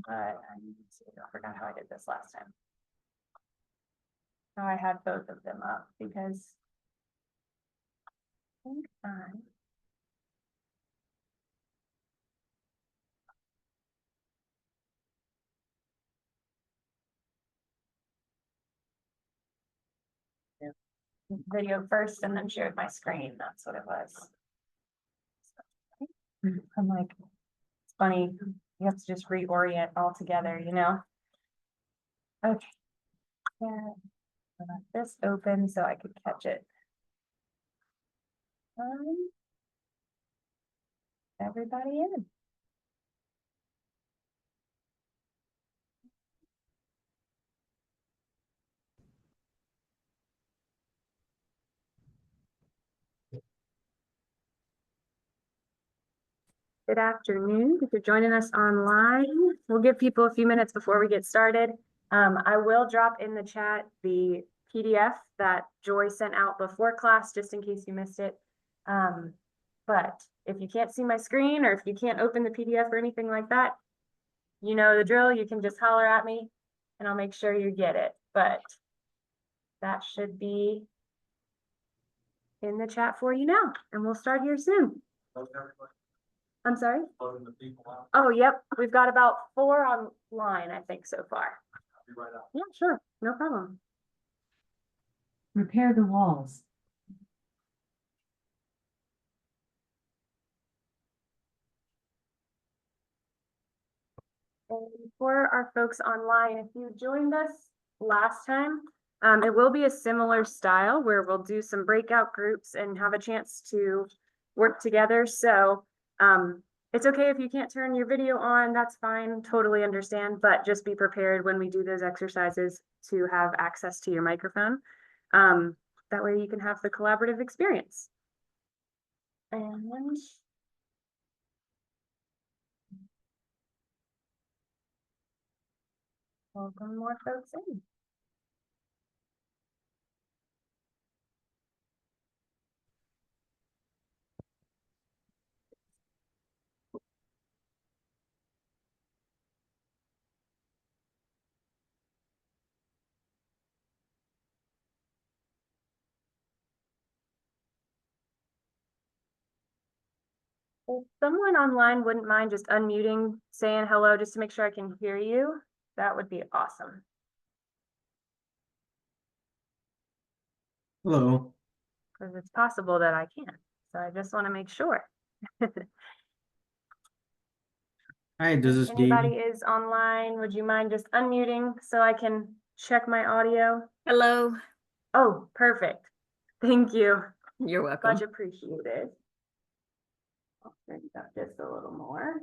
but I need to see, I forgot how I did this last time. Now I had both of them up because I think video first and then shared my screen. That's what it was. I'm like, it's funny. You have to just reorient all together, you know? Okay. Yeah. I'll let this open so I could catch it. Everybody in. Good afternoon. If you're joining us online, we'll give people a few minutes before we get started. I will drop in the chat the PDF that Joy sent out before class, just in case you missed it. But if you can't see my screen or if you can't open the PDF or anything like that, you know the drill. You can just holler at me and I'll make sure you get it. But that should be in the chat for you now, and we'll start here soon. I'm sorry? Oh, yep. We've got about 4 online, I think, so far. Yeah, sure. No problem. Repair the walls. And for our folks online, if you joined us last time, it will be a similar style where we'll do some breakout groups and have a chance to work together. So it's okay if you can't turn your video on, that's fine, totally understand, but just be prepared when we do those exercises to have access to your microphone. That way you can have the collaborative experience. And welcome more folks in. If someone online wouldn't mind just unmuting, saying hello, just to make sure I can hear you, that would be awesome. Hello. Because it's possible that I can't. So I just want to make sure. Hi, this is If anybody Steve. is online, would you mind just unmuting so I can check my audio? Hello. Oh, perfect. Thank you. You're welcome. Much appreciated. I'll bring it up just a little more.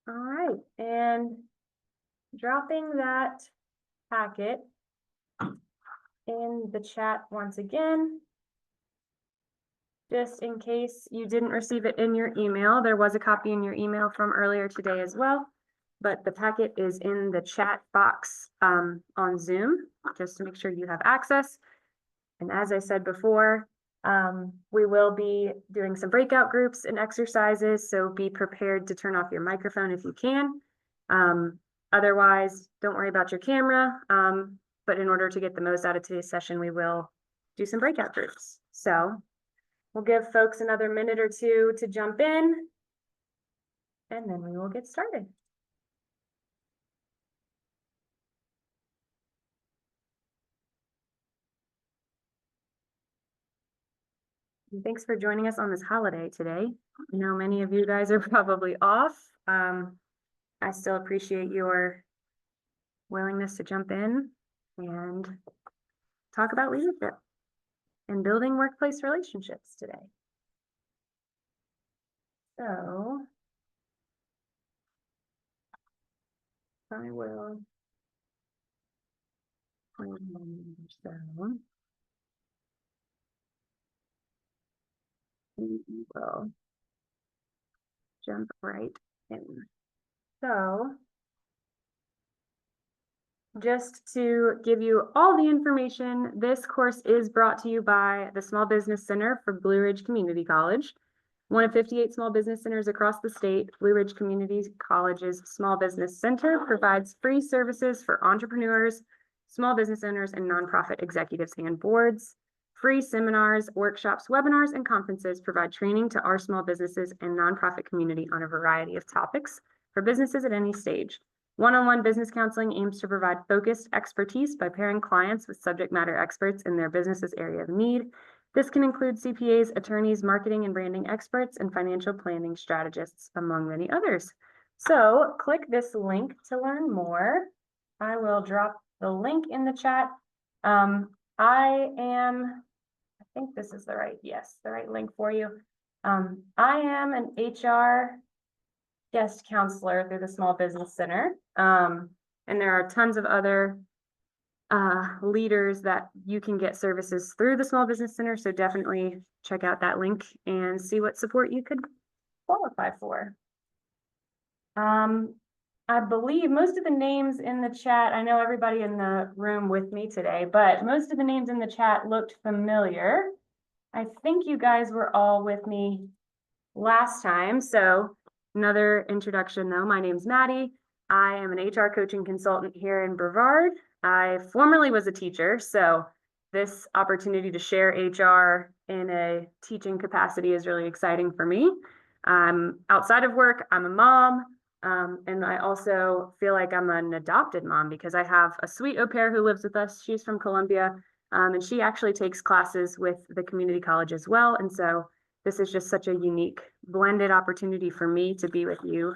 All right, and dropping that packet in the chat once again. Just in case you didn't receive it in your email, there was a copy in your email from earlier today as well, but the packet is in the chat box on Zoom, just to make sure you have access. And as I said before, we will be doing some breakout groups and exercises, so be prepared to turn off your microphone if you can. Otherwise, don't worry about your camera, but in order to get the most out of today's session, we will do some breakout groups. So we'll give folks another minute or two to jump in, and then we will get started. And thanks for joining us on this holiday today. I know many of you guys are probably off. I still appreciate your willingness to jump in and talk about leadership and building workplace relationships today. So I will we will jump right in. So just to give you all the information, this course is brought to you by the Small Business Center for Blue Ridge Community College. One of 58 small business centers across the state, Blue Ridge Community College's Small Business Center provides free services for entrepreneurs, small business owners, and nonprofit executives and boards. Free seminars, workshops, webinars, and conferences provide training to our small businesses and nonprofit community on a variety of topics for businesses at any stage. One-on-one business counseling aims to provide focused expertise by pairing clients with subject matter experts in their business's area of need. This can include CPAs, attorneys, marketing and branding experts, and financial planning strategists, among many others. So click this link to learn more. I will drop the link in the chat. I think this is the right link for you. I am an HR guest counselor through the Small Business Center. And there are tons of other leaders that you can get services through the Small Business Center. So definitely check out that link and see what support you could qualify for. I believe most of the names in the chat, I know everybody in the room with me today, but most of the names in the chat looked familiar. I think you guys were all with me last time. So another introduction though, my name's Maddie. I am an HR coaching consultant here in Brevard. I formerly was a teacher, so this opportunity to share HR in a teaching capacity is really exciting for me. Outside of work, I'm a mom, and I also feel like I'm an adopted mom because I have a sweet au pair who lives with us. She's from Columbia, and she actually takes classes with the community college as well. And so this is just such a unique blended opportunity for me to be with you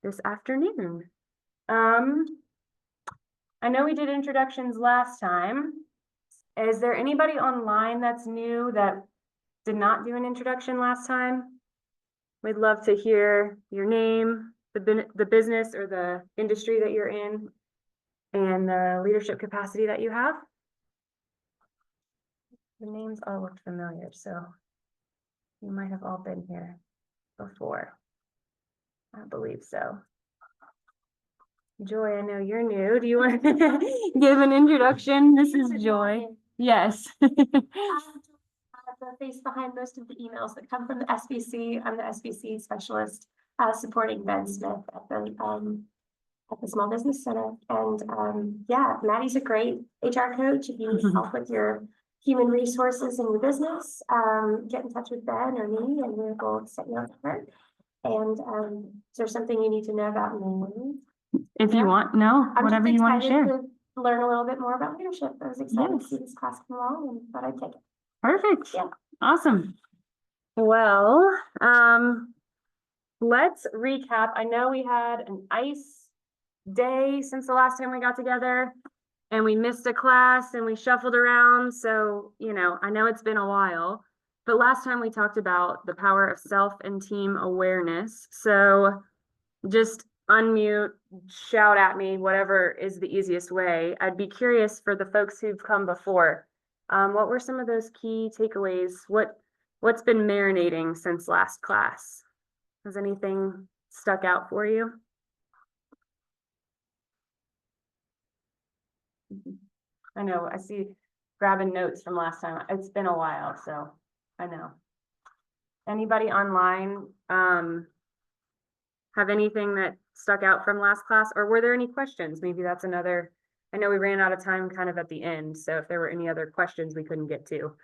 this afternoon. I know we did introductions last time. Is there anybody online that's new that did not do an introduction last time? We'd love to hear your name, the business or the industry that you're in, and the leadership capacity that you have. The names all looked familiar, so you might have all been here before. I believe so. Joy, I know you're new. Do you want to give an introduction? This is Joy. Yes. The face behind most of the emails that come from the SBC. I'm the SBC specialist supporting Ben Smith at the Small Business Center. And yeah, Maddie's a great HR coach. If you need help with your human resources in your business, get in touch with Ben or me and we'll set you up with her. And is there something you need to know about me? If you want, no, whatever you want to share. To learn a little bit more about leadership. I was excited to see this class come along and thought I'd take it. Perfect. Yeah. Awesome. Well, let's recap. I know we had an ice day since the last time we got together and we missed a class and we shuffled around. So, you know, I know it's been a while, but last time we talked about the power of self and team awareness. So just unmute, shout at me, whatever is the easiest way. I'd be curious for the folks who've come before. What were some of those key takeaways? What's been marinating since last class? Has anything stuck out for you? I know, I see grabbing notes from last time. It's been a while, so I know. Anybody online have anything that stuck out from last class, or were there any questions? Maybe that's another, I know we ran out of time kind of at the end, so if there were any other questions we couldn't get to,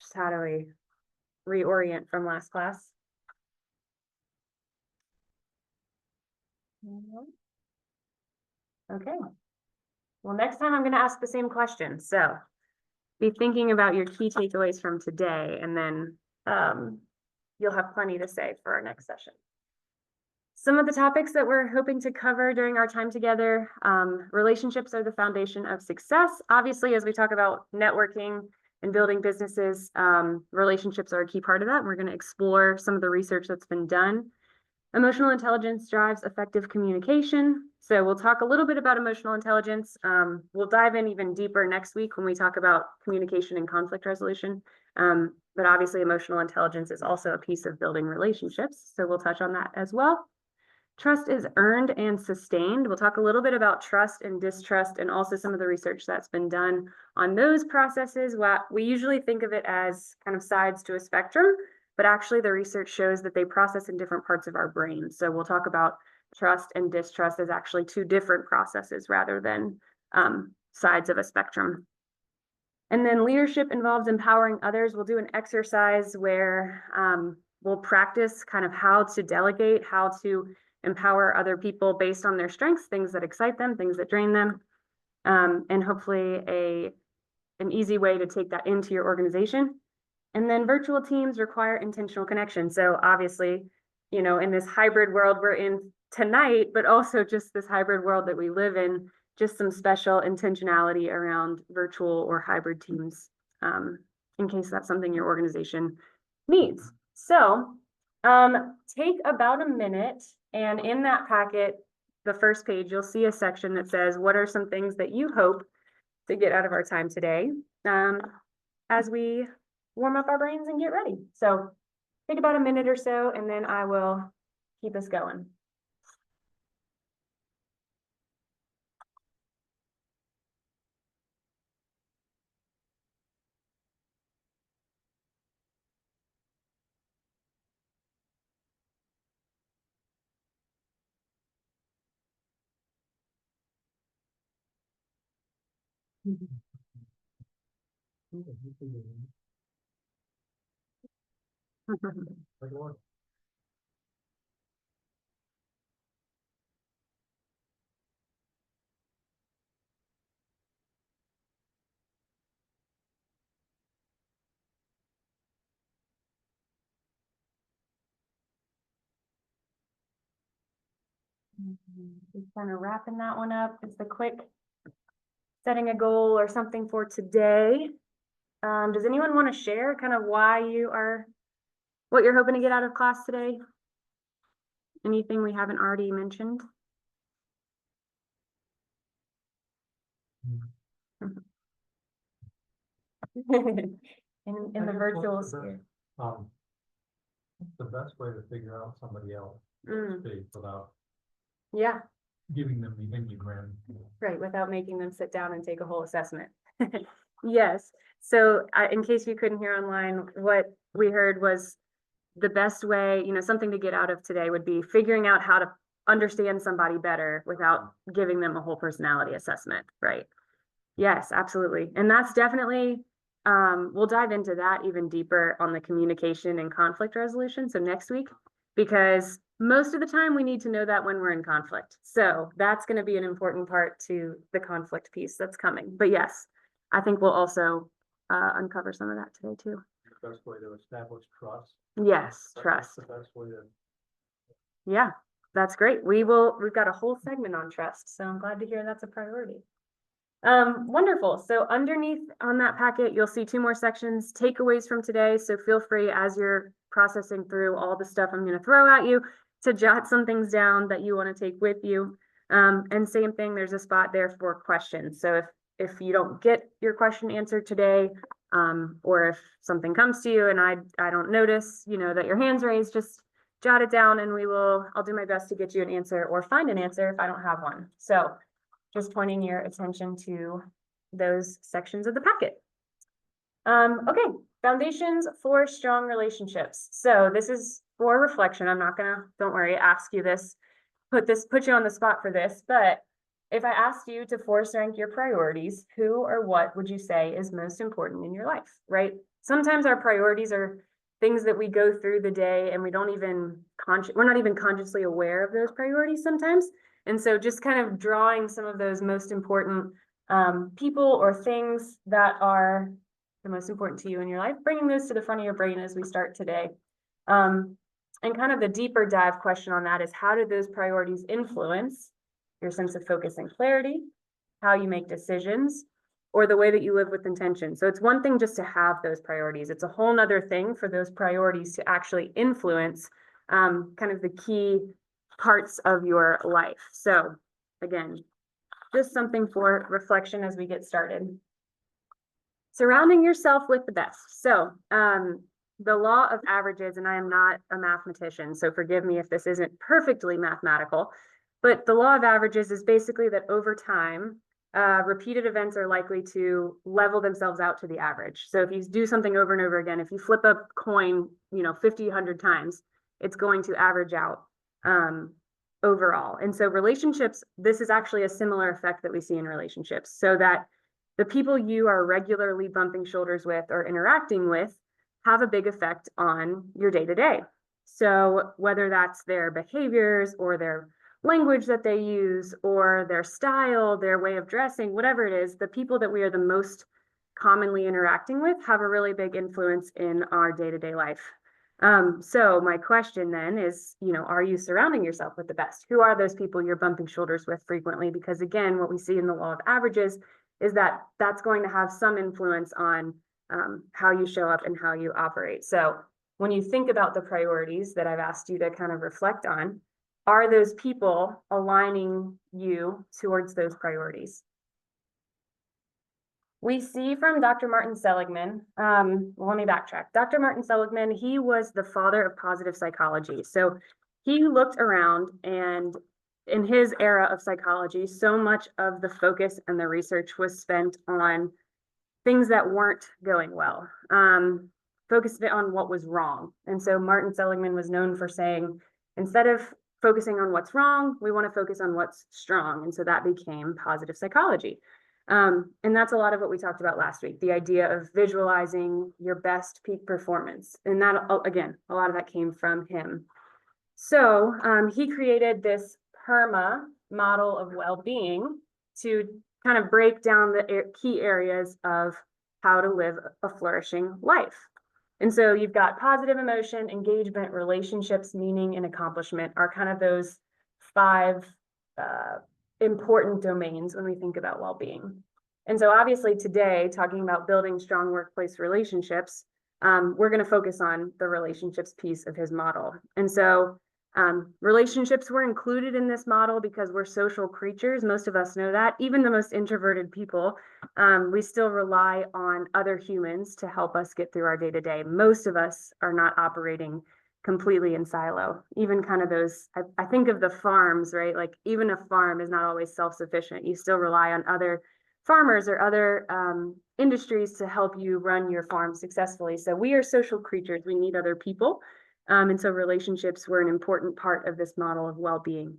just how do we reorient from last class? Okay. Well, next time I'm going to ask the same question. So be thinking about your key takeaways from today, and then you'll have plenty to say for our next session. Some of the topics that we're hoping to cover during our time together, relationships are the foundation of success. Obviously, as we talk about networking and building businesses, relationships are a key part of that. And we're going to explore some of the research that's been done. Emotional intelligence drives effective communication. So we'll talk a little bit about emotional intelligence. We'll dive in even deeper next week when we talk about communication and conflict resolution. But obviously, emotional intelligence is also a piece of building relationships. So we'll touch on that as well. Trust is earned and sustained. We'll talk a little bit about trust and distrust and also some of the research that's been done on those processes. We usually think of it as kind of sides to a spectrum, but actually the research shows that they process in different parts of our brain. So we'll talk about trust and distrust as actually two different processes rather than sides of a spectrum. And then leadership involves empowering others. We'll do an exercise where we'll practice kind of how to delegate, how to empower other people based on their strengths, things that excite them, things that drain them, and hopefully an easy way to take that into your organization. And then virtual teams require intentional connection. So obviously, you know, in this hybrid world we're in tonight, but also just this hybrid world that we live in, just some special intentionality around virtual or hybrid teams, in case that's something your organization needs. So take about a minute, and in that packet, the first page, you'll see a section that says, what are some things that you hope to get out of our time today, as we warm up our brains and get ready. So take about a minute or so, and then I will keep us going. Just kind of wrapping that one up. It's a quick setting a goal or something for today. Does anyone want to share kind of why what you're hoping to get out of class today? Anything we haven't already mentioned? In the virtual sphere. The best way to figure out somebody else, without Yeah, giving them the Enneagram. right, without making them sit down and take a whole assessment. Yes, so in case you couldn't hear online, what we heard was the best way, you know, something to get out of today would be figuring out how to understand somebody better without giving them a whole personality assessment, right? Yes, absolutely. And that's definitely, we'll dive into that even deeper on the communication and conflict resolution. So next week, because most of the time we need to know that when we're in conflict. So that's going to be an important part to the conflict piece that's coming. But yes, I think we'll also uncover some of that today too. The best way to establish trust. Yes, That's trust. the best way to. Yeah, that's great. We've got a whole segment on trust, so I'm glad to hear that's a priority. Wonderful. So underneath on that packet, you'll see two more sections, takeaways from today. So feel free as you're processing through all the stuff I'm going to throw at you to jot some things down that you want to take with you. And same thing, there's a spot there for questions. So if you don't get your question answered today, or if something comes to you and I don't notice, you know, that your hand's raised, just jot it down and I'll do my best to get you an answer or find an answer if I don't have one. So just pointing your attention to those sections of the packet. Okay, foundations for strong relationships. So this is for reflection. I'm not gonna, don't worry, ask you this, put you on the spot for this, but if I asked you to force rank your priorities, who or what would you say is most important in your life, right? Sometimes our priorities are things that we go through the day and we're not even consciously aware of those priorities sometimes. And so just kind of drawing some of those most important people or things that are the most important to you in your life, bringing those to the front of your brain as we start today. And kind of the deeper dive question on that is, how do those priorities influence your sense of focus and clarity, how you make decisions, or the way that you live with intention? So it's one thing just to have those priorities. It's a whole nother thing for those priorities to actually influence kind of the key parts of your life. So again, just something for reflection as we get started. Surrounding yourself with the best. So the law of averages, and I am not a mathematician, so forgive me if this isn't perfectly mathematical, but the law of averages is basically that over time, repeated events are likely to level themselves out to the average. So if you do something over and over again, if you flip a coin, 50, 100 times, it's going to average out overall. And so relationships, this is actually a similar effect that we see in relationships, so that the people you are regularly bumping shoulders with or interacting with have a big effect on your day-to-day. So whether that's their behaviors or their language that they use or their style, their way of dressing, whatever it is, the people that we are the most commonly interacting with have a really big influence in our day-to-day life. So my question then is, are you surrounding yourself with the best? Who are those people you're bumping shoulders with frequently? Because again, what we see in the law of averages is that that's going to have some influence on how you show up and how you operate. So when you think about the priorities that I've asked you to kind of reflect on, are those people aligning you towards those priorities? We see from Dr. Martin Seligman, let me backtrack. Dr. Martin Seligman, he was the father of positive psychology. So he looked around, and in his era of psychology, so much of the focus and the research was spent on things that weren't going well, focused on what was wrong. And so Martin Seligman was known for saying, instead of focusing on what's wrong, we want to focus on what's strong. And so that became positive psychology. And that's a lot of what we talked about last week, the idea of visualizing your best peak performance. And that, again, a lot of that came from him. So he created this PERMA model of well-being to kind of break down the key areas of how to live a flourishing life. And so you've got positive emotion, engagement, relationships, meaning, and accomplishment are kind of those 5 important domains when we think about well-being. And so obviously today, talking about building strong workplace relationships, we're going to focus on the relationships piece of his model. And so relationships were included in this model because we're social creatures. Most of us know that. Even the most introverted people, we still rely on other humans to help us get through our day-to-day. Most of us are not operating completely in silo. Even kind of those, I think of the farms, right? Like even a farm is not always self-sufficient. You still rely on other farmers or other industries to help you run your farm successfully. So we are social creatures. We need other people. And so relationships were an important part of this model of well-being.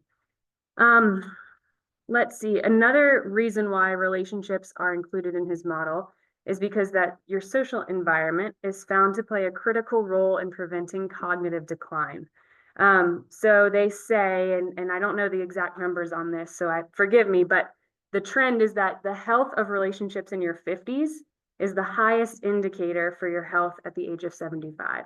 Let's see, another reason why relationships are included in his model is because that your social environment is found to play a critical role in preventing cognitive decline. So they say, and I don't know the exact numbers on this, so forgive me, but the trend is that the health of relationships in your 50s is the highest indicator for your health at the age of 75.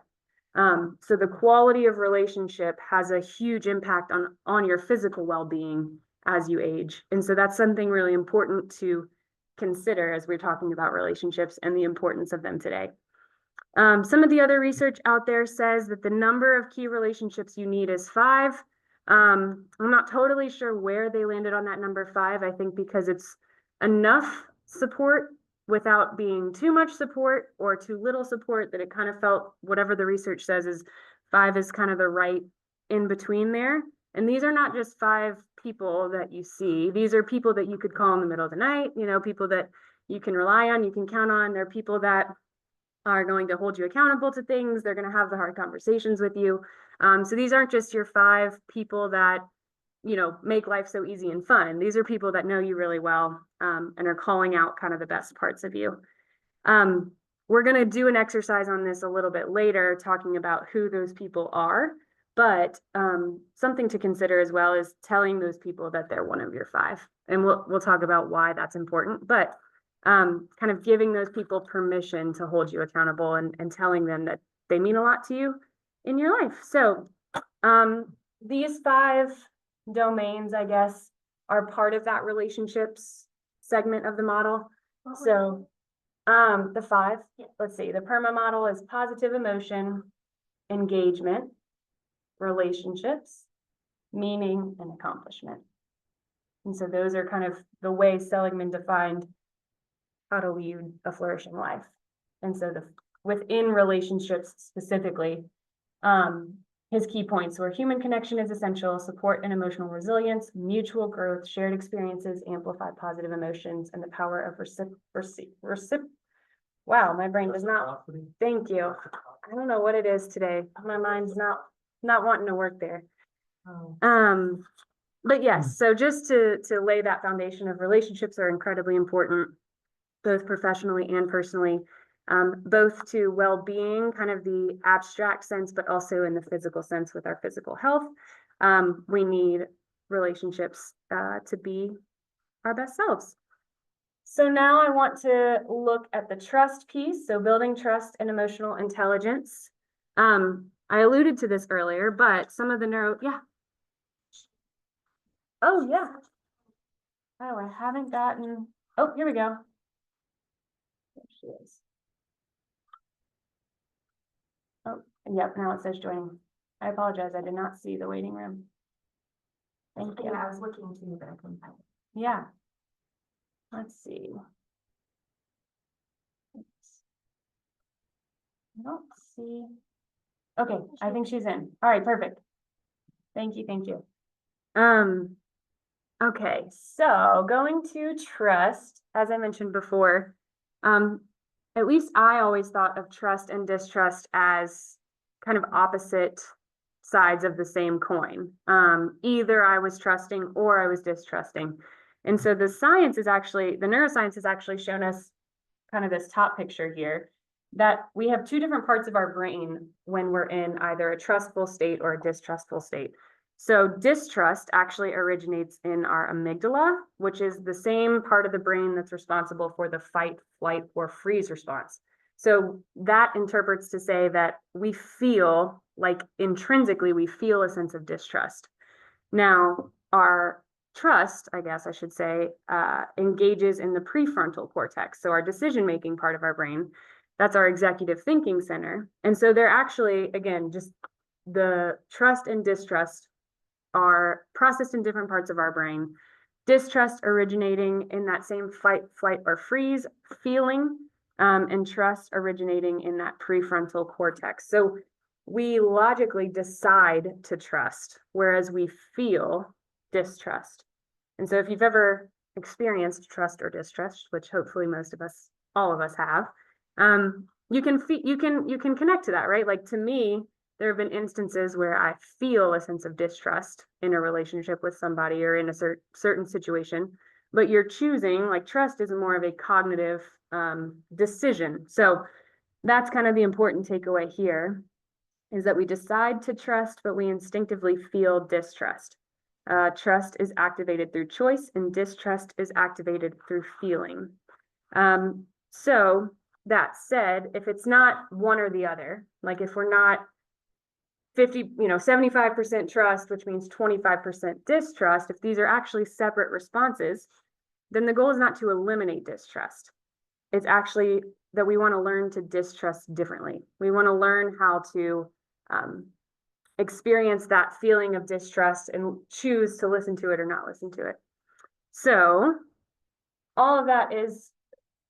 So the quality of relationship has a huge impact on your physical well-being as you age. And so that's something really important to consider as we're talking about relationships and the importance of them today. Some of the other research out there says that the number of key relationships you need is 5. I'm not totally sure where they landed on that number 5. I think because it's enough support without being too much support or too little support, that it kind of felt, whatever the research says, is 5 is kind of the right in between there. And these are not just 5 people that you see. These are people that you could call in the middle of the night, people that you can rely on, you can count on. They're people that are going to hold you accountable to things. They're going to have the hard conversations with you. So these aren't just your 5 people that make life so easy and fun. These are people that know you really well, and are calling out kind of the best parts of you. We're going to do an exercise on this a little bit later, talking about who those people are, but something to consider as well is telling those people that they're one of your 5. And we'll talk about why that's important, but kind of giving those people permission to hold you accountable and telling them that they mean a lot to you in your life. So these 5 domains, I guess, are part of that relationships segment of the model. So the 5, let's see, the PERMA model is positive emotion, engagement, relationships, meaning, and accomplishment. And so those are kind of the way Seligman defined how to lead a flourishing life. And so within relationships specifically, his key points were human connection is essential, support and emotional resilience, mutual growth, shared experiences, amplify positive emotions, and the power of wow, my brain does not, Reciprocity? thank you. I don't know what it is today. My mind's not wanting to work there. But yes, so just to lay that foundation of relationships are incredibly important, both professionally and personally, both to well-being, kind of the abstract sense, but also in the physical sense with our physical health. We need relationships to be our best selves. So now I want to look at the trust piece, so building trust and emotional intelligence. I alluded to this earlier, but some of the yeah. Oh, yeah. Oh, I haven't gotten, oh, here we go. There she is. Oh, yep, now it says joining. I apologize, I did not see the waiting room. Thank you. Yeah, I was looking too, but I couldn't find it. Yeah. Let's see. I don't see. Okay, I think she's in. All right, perfect. Thank you, thank you. Okay, so going to trust, as I mentioned before, at least I always thought of trust and distrust as kind of opposite sides of the same coin. Either I was trusting or I was distrusting. And so the neuroscience has actually shown us kind of this top picture here, that we have two different parts of our brain when we're in either a trustful state or a distrustful state. So distrust actually originates in our amygdala, which is the same part of the brain that's responsible for the fight, flight, or freeze response. So that interprets to say that we feel like intrinsically, we feel a sense of distrust. Now, our trust, I guess I should say, engages in the prefrontal cortex. So our decision-making part of our brain, that's our executive thinking center. And so they're actually, again, just the trust and distrust are processed in different parts of our brain. Distrust originating in that same fight, flight, or freeze feeling, and trust originating in that prefrontal cortex. So we logically decide to trust, whereas we feel distrust. And so if you've ever experienced trust or distrust, which hopefully most of us, all of us have, you can connect to that, right? Like to me, there have been instances where I feel a sense of distrust in a relationship with somebody or in a certain situation, but you're choosing, like trust is more of a cognitive decision. So that's kind of the important takeaway here, is that we decide to trust, but we instinctively feel distrust. Trust is activated through choice and distrust is activated through feeling. So that said, if it's not one or the other, like if we're not 75% trust, which means 25% distrust, if these are actually separate responses, then the goal is not to eliminate distrust. It's actually that we want to learn to distrust differently. We want to learn how to experience that feeling of distrust and choose to listen to it or not listen to it. So all of that is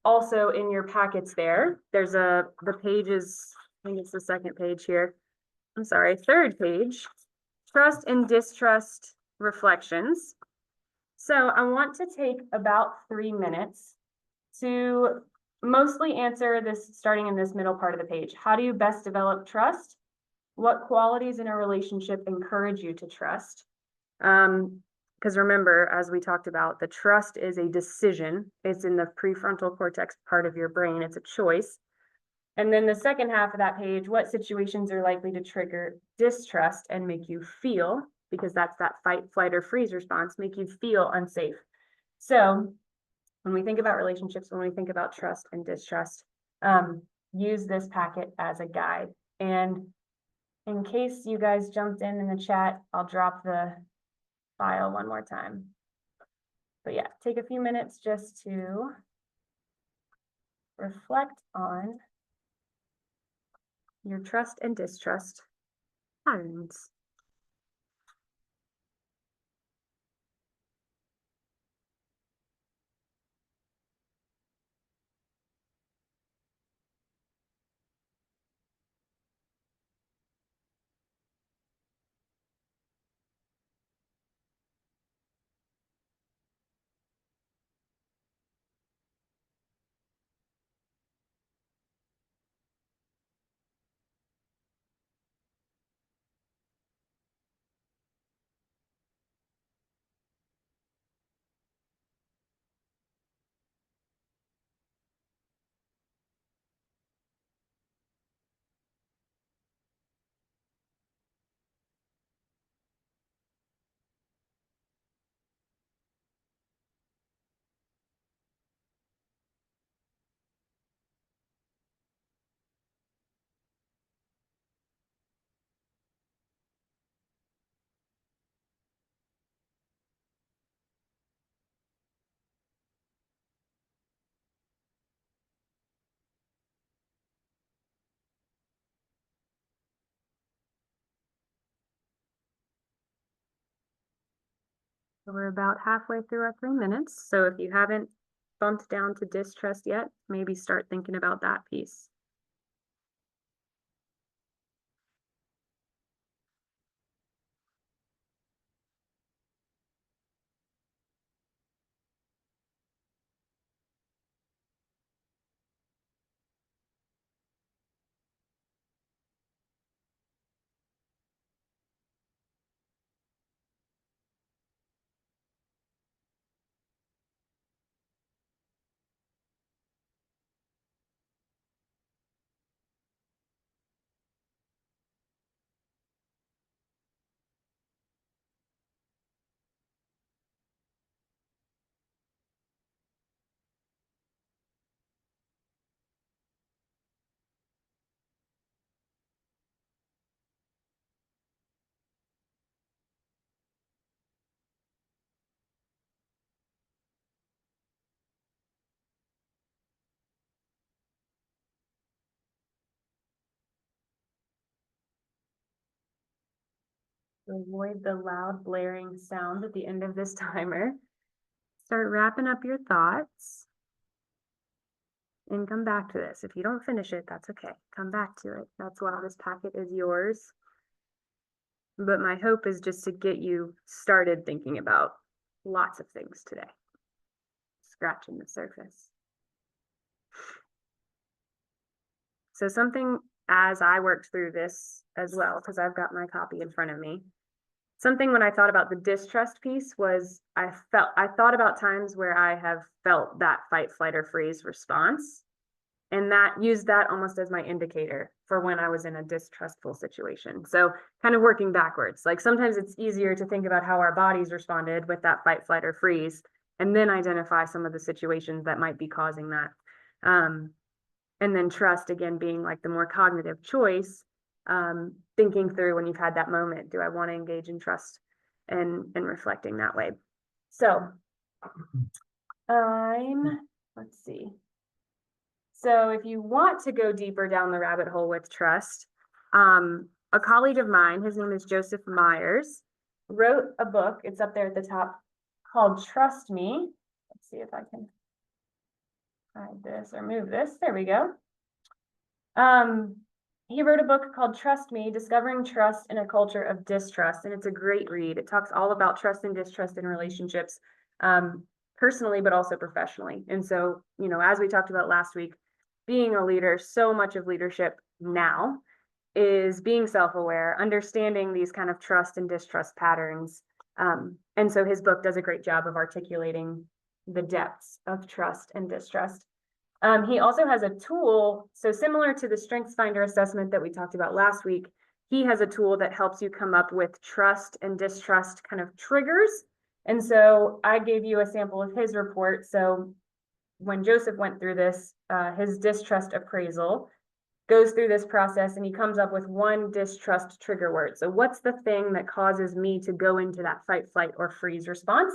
also in your packets there. There's the page is, I think it's the second page here. I'm sorry, third page, trust and distrust reflections. So I want to take about 3 minutes to mostly answer this, starting in this middle part of the page. How do you best develop trust? What qualities in a relationship encourage you to trust? Because remember, as we talked about, the trust is a decision. It's in the prefrontal cortex part of your brain. It's a choice. And then the second half of that page, what situations are likely to trigger distrust and make you feel, because that's that fight, flight, or freeze response, make you feel unsafe. So when we think about relationships, when we think about trust and distrust, use this packet as a guide. And in case you guys jumped in the chat, I'll drop the file one more time. But yeah, take a few minutes just to reflect on your trust and distrust patterns. We're about halfway through our 3 minutes, so if you haven't bumped down to distrust yet, maybe start thinking about that piece. Avoid the loud blaring sound at the end of this timer. Start wrapping up your thoughts. And come back to this. If you don't finish it, that's okay. Come back to it. That's why this packet is yours. But my hope is just to get you started thinking about lots of things today. Scratching the surface. So something as I worked through this as well, because I've got my copy in front of me. Something when I thought about the distrust piece was I thought about times where I have felt that fight, flight, or freeze response. And that used that almost as my indicator for when I was in a distrustful situation. So kind of working backwards, like sometimes it's easier to think about how our bodies responded with that fight, flight, or freeze, and then identify some of the situations that might be causing that. And then trust again being like the more cognitive choice, thinking through when you've had that moment, do I want to engage in trust and reflecting that way? So let's see. So if you want to go deeper down the rabbit hole with trust, a colleague of mine, his name is Joseph Myers, wrote a book, it's up there at the top, called Trust Me. Let's see if I can hide this or move this. There we go. He wrote a book called Trust Me, Discovering Trust in a Culture of Distrust, and it's a great read. It talks all about trust and distrust in relationships, personally, but also professionally. And so, you know, as we talked about last week, being a leader, so much of leadership now is being self-aware, understanding these kind of trust and distrust patterns. And so his book does a great job of articulating the depths of trust and distrust. He also has a tool, so similar to the StrengthsFinder assessment that we talked about last week, he has a tool that helps you come up with trust and distrust kind of triggers. And so I gave you a sample of his report. So when Joseph went through this, his distrust appraisal goes through this process and he comes up with one distrust trigger word. So what's the thing that causes me to go into that fight, flight, or freeze response?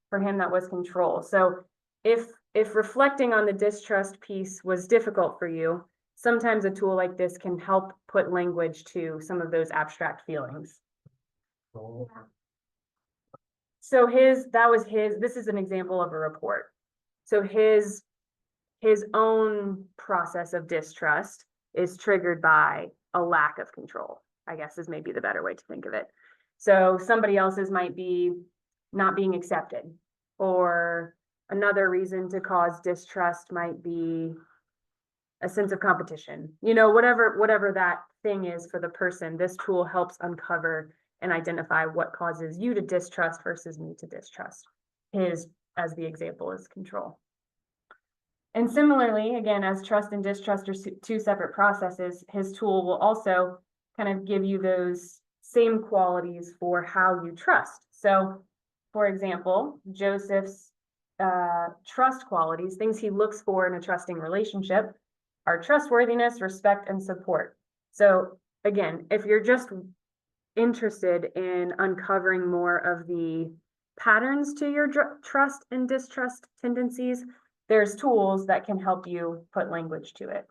For him, that was control. So if reflecting on the distrust piece was difficult for you, sometimes a tool like this can help put language to some of those abstract feelings. So, So this is an example of a report. So his own process of distrust is triggered by a lack of control, I guess is maybe the better way to think of it. So somebody else's might be not being accepted, or another reason to cause distrust might be a sense of competition. You know, whatever that thing is for the person, this tool helps uncover and identify what causes you to distrust versus me to distrust. His, as the example, is control. And similarly, again, as trust and distrust are two separate processes, his tool will also kind of give you those same qualities for how you trust. So, for example, Joseph's trust qualities, things he looks for in a trusting relationship, are trustworthiness, respect, and support. So again, if you're just interested in uncovering more of the patterns to your trust and distrust tendencies, there's tools that can help you put language to it.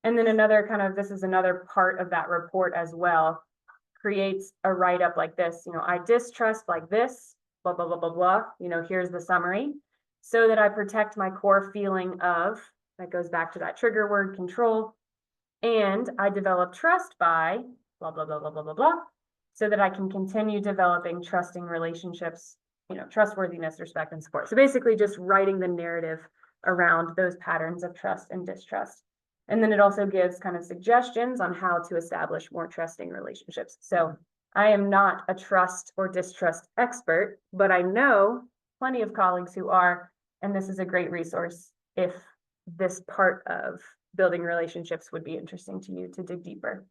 And then another kind of, this is another part of that report as well. creates a write-up like this, I distrust like this, blah, blah, blah, blah, blah, here's the summary. So that I protect my core feeling of, that goes back to that trigger word, control. And I develop trust by blah, blah, blah, blah, blah, blah, blah, so that I can continue developing trusting relationships, trustworthiness, respect, and support. So basically just writing the narrative around those patterns of trust and distrust. And then it also gives kind of suggestions on how to establish more trusting relationships. So I am not a trust or distrust expert, but I know plenty of colleagues who are, and this is a great resource if this part of building relationships would be interesting to you to dig deeper.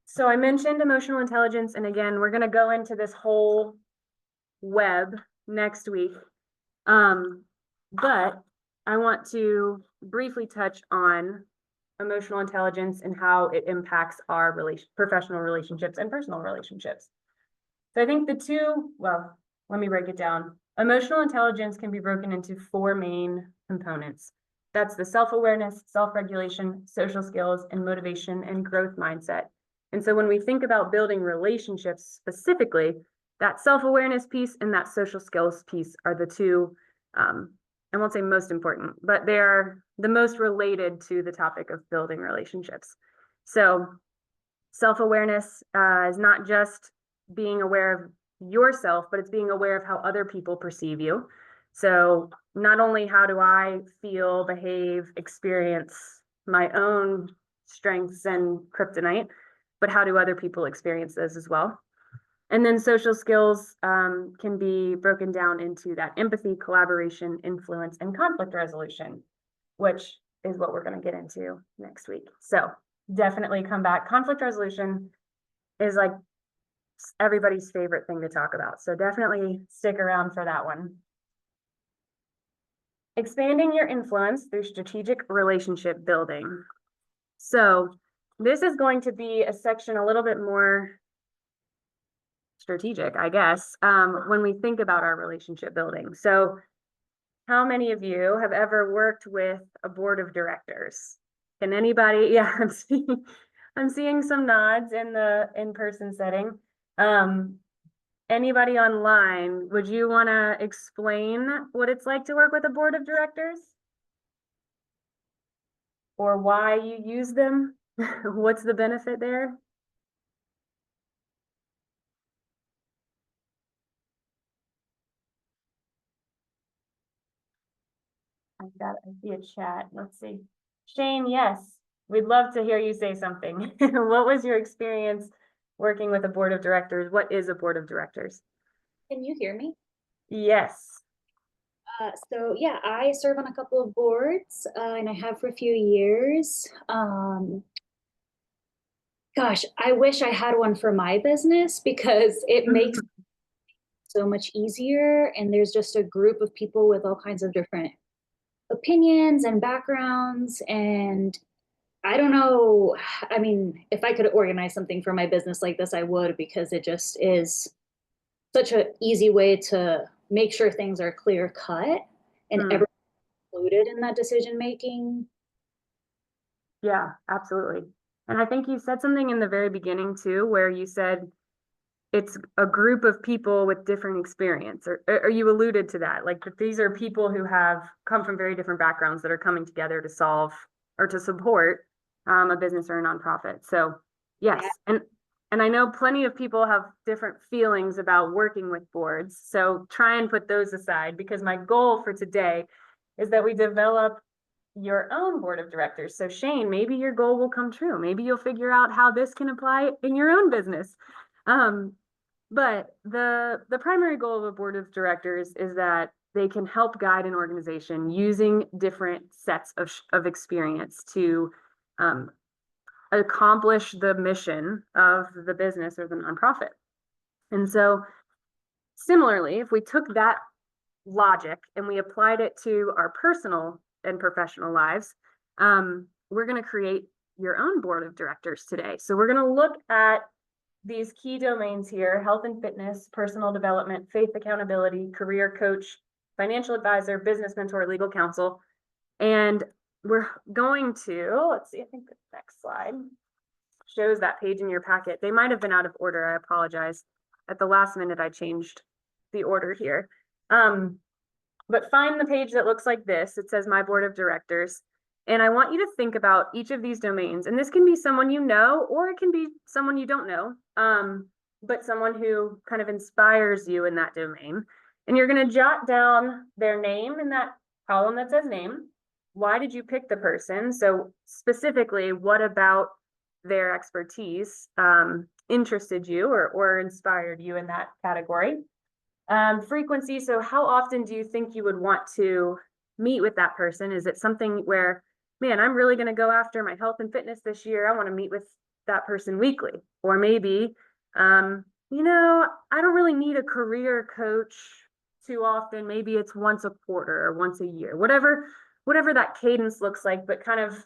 So I mentioned emotional intelligence, and again, we're going to go into this whole web next week. But I want to briefly touch on emotional intelligence and how it impacts our professional relationships and personal relationships. So I think let me break it down. Emotional intelligence can be broken into 4 main components. That's the self-awareness, self-regulation, social skills, and motivation and growth mindset. And so when we think about building relationships specifically, that self-awareness piece and that social skills piece are the two, I won't say most important, but they are the most related to the topic of building relationships. So self-awareness is not just being aware of yourself, but it's being aware of how other people perceive you. So not only how do I feel, behave, experience my own strengths and kryptonite, but how do other people experience those as well? And then social skills can be broken down into that empathy, collaboration, influence, and conflict resolution, which is what we're going to get into next week. So definitely come back. Conflict resolution is like everybody's favorite thing to talk about. So definitely stick around for that one. Expanding your influence through strategic relationship building. So this is going to be a section a little bit more strategic, I guess, when we think about our relationship building. So how many of you have ever worked with a board of directors? Can anybody? Yeah, I'm seeing some nods in the in-person setting. Anybody online, would you want to explain what it's like to work with a board of directors? Or why you use them? What's the benefit there? I see a chat. Let's see. Shane, yes, we'd love to hear you say something. What was your experience working with a board of directors? What is a board of directors? Can you hear me? Yes. So yeah, I serve on a couple of boards, and I have for a few years. Gosh, I wish I had one for my business because it makes it so much easier. And there's just a group of people with all kinds of different opinions and backgrounds. And I don't know, I mean, if I could organize something for my business like this, I would, because it just is such an easy way to make sure things are clear cut and everyone's included in that decision making. Yeah, absolutely. And I think you said something in the very beginning too, where you said it's a group of people with different experience, or you alluded to that, like that these are people who have come from very different backgrounds that are coming together to solve or to support a business or a nonprofit. So yes, Yeah. And I know plenty of people have different feelings about working with boards. So try and put those aside, because my goal for today is that we develop your own board of directors. So Shane, maybe your goal will come true. Maybe you'll figure out how this can apply in your own business. But the primary goal of a board of directors is that they can help guide an organization using different sets of experience to accomplish the mission of the business or the nonprofit. And so similarly, if we took that logic and we applied it to our personal and professional lives, we're going to create your own board of directors today. So we're going to look at these key domains here: health and fitness, personal development, faith, accountability, career coach, financial advisor, business mentor, legal counsel. And we're going to, let's see, I think the next slide. shows that page in your packet. They might have been out of order. I apologize. At the last minute, I changed the order here. But find the page that looks like this. It says My Board of Directors. And I want you to think about each of these domains. And this can be someone you know, or it can be someone you don't know, but someone who kind of inspires you in that domain. And you're going to jot down their name in that column that says name. Why did you pick the person? So specifically, what about their expertise interested you or inspired you in that category? Frequency, so how often do you think you would want to meet with that person? Is it something where, man, I'm really going to go after my health and fitness this year. I want to meet with that person weekly. Or maybe, you know, I don't really need a career coach too often. Maybe it's once a quarter or once a year, whatever that cadence looks like, but kind of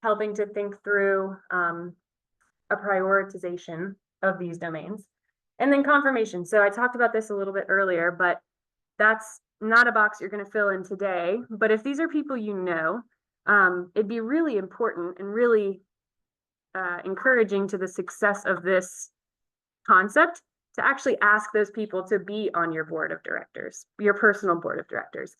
helping to think through a prioritization of these domains. And then confirmation. So I talked about this a little bit earlier, but that's not a box you're going to fill in today. But if these are people you know, it'd be really important and really encouraging to the success of this concept to actually ask those people to be on your board of directors, your personal board of directors.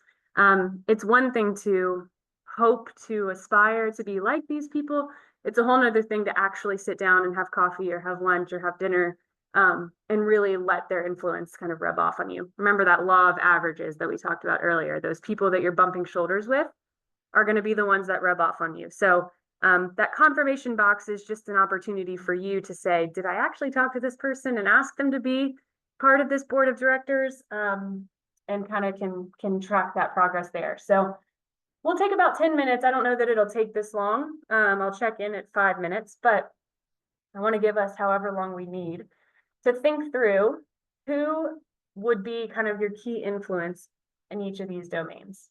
It's one thing to hope to aspire to be like these people. It's a whole nother thing to actually sit down and have coffee or have lunch or have dinner and really let their influence kind of rub off on you. Remember that law of averages that we talked about earlier. Those people that you're bumping shoulders with are going to be the ones that rub off on you. So that confirmation box is just an opportunity for you to say, did I actually talk to this person and ask them to be part of this board of directors? And kind of can track that progress there. So we'll take about 10 minutes. I don't know that it'll take this long. I'll check in at 5 minutes, but I want to give us however long we need to think through who would be kind of your key influence in each of these domains.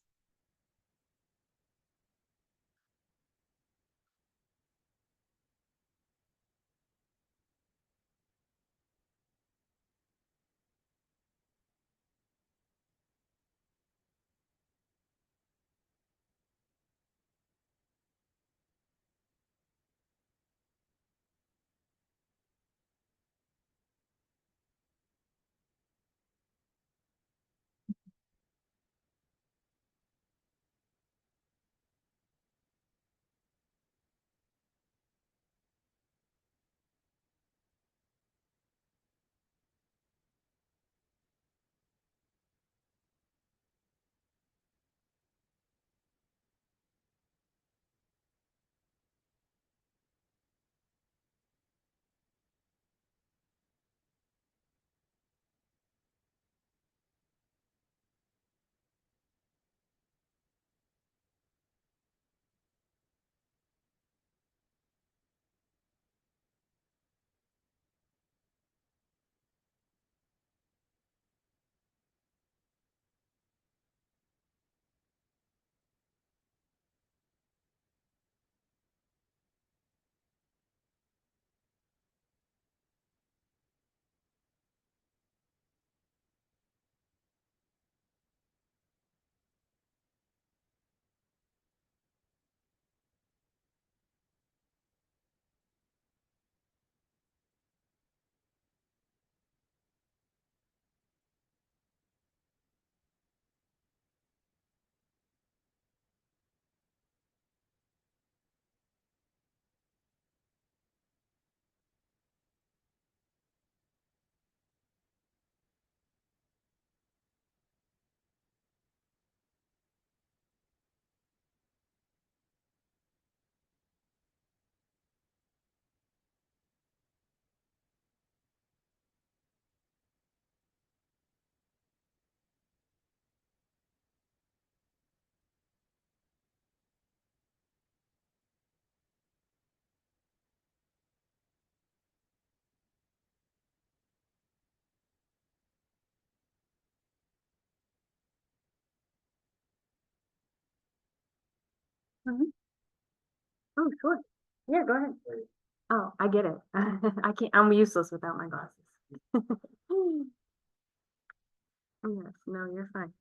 Oh, sure. Yeah, go ahead. Oh, I get it. I can't, I'm useless without my glasses. Yes, no, you're fine.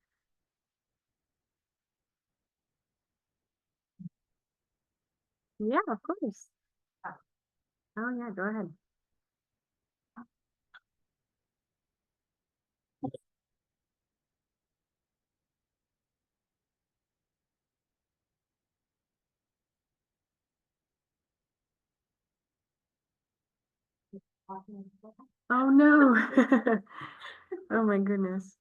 Yeah, of course. Oh, yeah, go ahead. Oh, no. Oh, my goodness.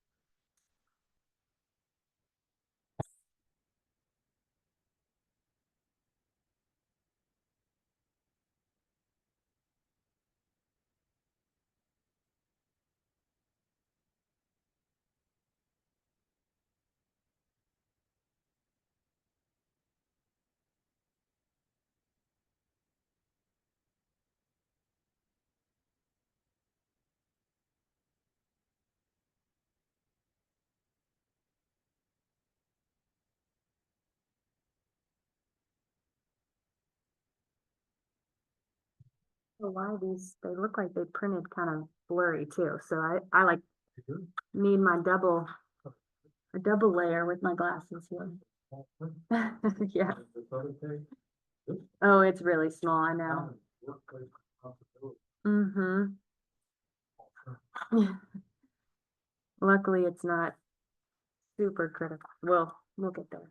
Oh, why they look like they printed kind of blurry too, so I like need my a double layer with my glasses here. Yeah, oh, it's really small, I know. Mm-hmm. Luckily, it's not super critical. Well, we'll get there.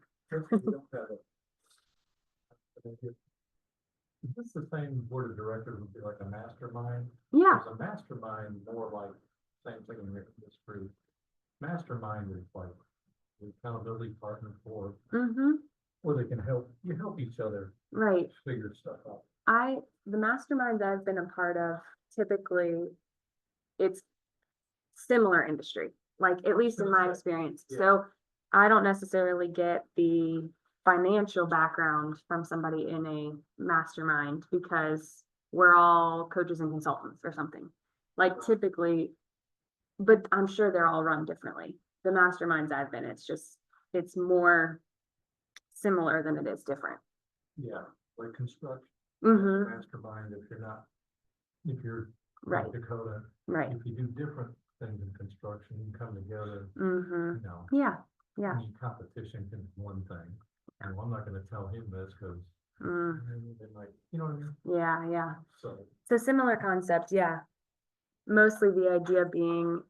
Is this the same board of directors would be like a mastermind? Yeah, Is a mastermind more like, same thing in this group? Mastermind is like the accountability partner for, mm-hmm, where they can you help each other right. figure stuff out. The masterminds I've been a part of, typically, it's similar industry, like at least in my experience. Yeah. So I don't necessarily get the financial background from somebody in a mastermind because we're all coaches and consultants or something. Like typically, but I'm sure they're all run differently. The masterminds I've been, it's more similar than it is different. Yeah, like construction. Mm-hmm, Mastermind, if you're right, North Dakota, right. if you do different things in construction, you come together, Mm-hmm, you know. yeah, yeah. I mean, competition can be one thing. And I'm not gonna tell him this because Mm, they might, you know what I mean? yeah, yeah. So, So similar concept, yeah. Mostly the idea being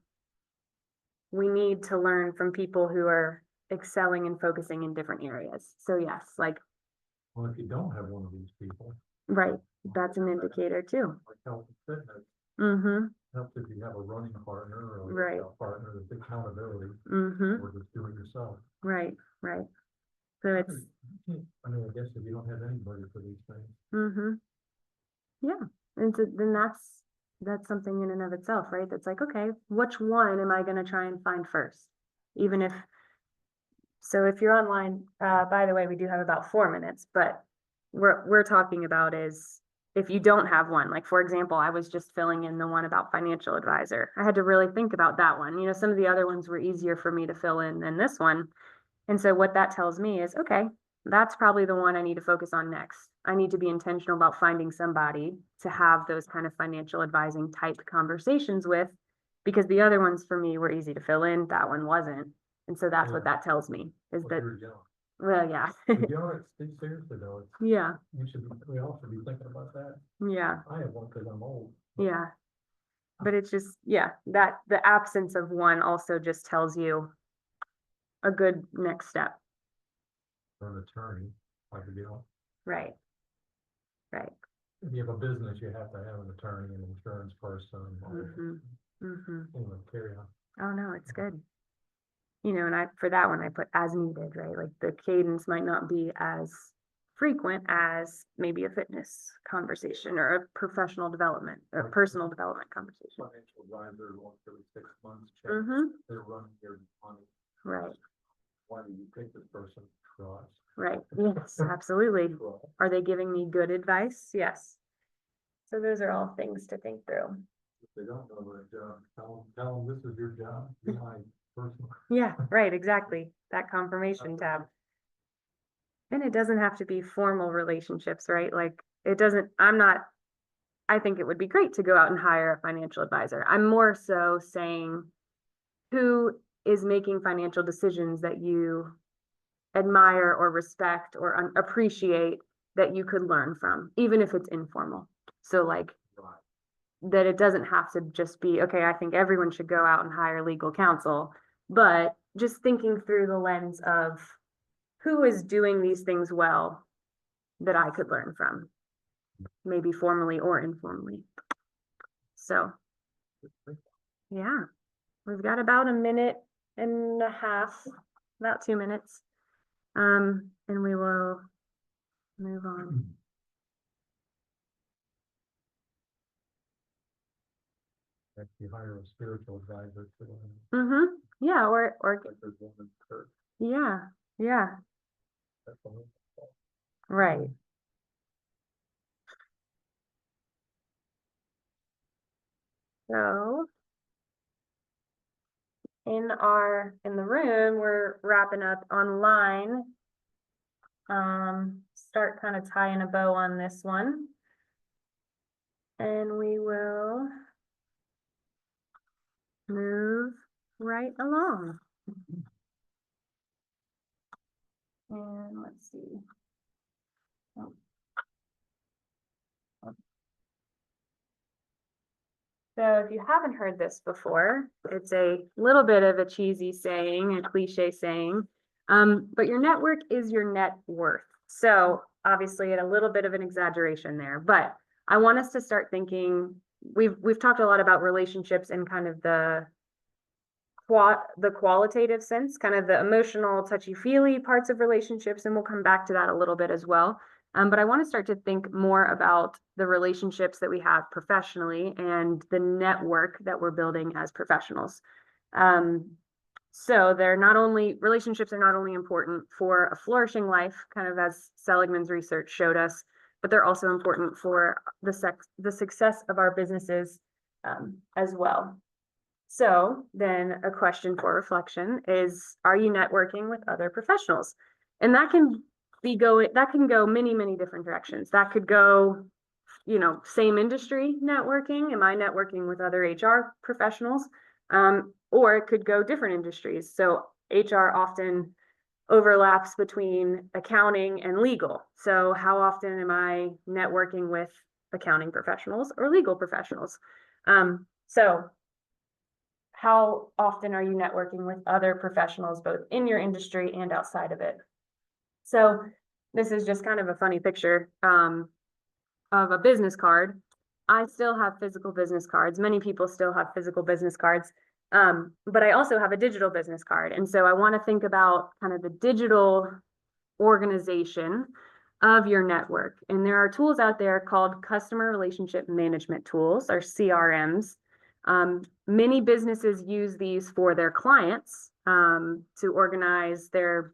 we need to learn from people who are excelling and focusing in different areas. So yes, like, well, if you don't have one of these people, right, that's an indicator too. like health and fitness, Mm-hmm, helps if you have a running partner or a Right. workout partner, that's accountability, mm-hmm, or just do it yourself. right, right. So it's, I mean, I guess if you don't have anybody for these things. mm-hmm, yeah. And so then that's something in and of itself, right? That's like, okay, which one am I gonna try and find first? Even if, so if you're online, by the way, we do have about 4 minutes, but we're talking about is if you don't have one, like for example, I was just filling in the one about financial advisor. I had to really think about that one. You know, some of the other ones were easier for me to fill in than this one. And so what that tells me is, okay, that's probably the one I need to focus on next. I need to be intentional about finding somebody to have those kind of financial advising type conversations with, because the other ones for me were easy to fill in, that one wasn't. And so that's what Yeah. that tells me, is Well, that, you're young. well, yeah, But you know, seriously though, yeah, we all should be thinking about that. yeah, I have one because I'm old. yeah. But it's just, yeah, that the absence of one also just tells you a good next step. For an attorney, like a deal. Right. Right. If you have a business, you have to have an attorney, an insurance person. all that. Mm-hmm. Mm-hmm. Anyway, carry on. Oh, no, it's good. You know, and for that one, I put as needed, right? Like the cadence might not be as frequent as maybe a fitness conversation or a professional development or Right. personal development conversation. Financial advisor, once every 6 months, check, Mm-hmm. they're running their money. Right, Why do you pick this person? Trust. right. Yes, absolutely. Trust. Are they giving me good advice? Yes. So those are all things to think through. If they don't know their job, tell them this is your job, be my personal. Yeah, right, exactly. That confirmation tab. And it doesn't have to be formal relationships, right? Like it doesn't, I think it would be great to go out and hire a financial advisor. I'm more so saying who is making financial decisions that you admire or respect or appreciate that you could learn from, even if it's informal. So like, Right. that it doesn't have to just be, okay, I think everyone should go out and hire legal counsel, but just thinking through the lens of who is doing these things well that I could learn from, maybe formally or informally. So, yeah, we've got about a minute and a half, about 2 minutes. And we will move on. If you hire a spiritual advisor for them, Mm-hmm. Yeah, or, like there's one in church, yeah, yeah, that's the whole. right. So in the room, we're wrapping up online. Start kind of tying a bow on this one. And we will move right along. And let's see. Oh. So if you haven't heard this before, it's a little bit of a cheesy saying, a cliche saying, but your network is your net worth. So obviously a little bit of an exaggeration there, but I want us to start thinking, we've talked a lot about relationships and kind of the qualitative sense, kind of the emotional touchy-feely parts of relationships, and we'll come back to that a little bit as well. But I want to start to think more about the relationships that we have professionally and the network that we're building as professionals. So relationships are not only important for a flourishing life, kind of as Seligman's research showed us, but they're also important for the success of our businesses as well. So then a question for reflection is, are you networking with other professionals? And that can go many, many different directions. That could go, same industry networking. Am I networking with other HR professionals? Or it could go different industries. So HR often overlaps between accounting and legal. So how often am I networking with accounting professionals or legal professionals? So how often are you networking with other professionals, both in your industry and outside of it? So this is just kind of a funny picture of a business card. I still have physical business cards. Many people still have physical business cards, but I also have a digital business card. And so I want to think about kind of the digital organization of your network. And there are tools out there called customer relationship management tools, or CRMs. Many businesses use these for their clients to organize their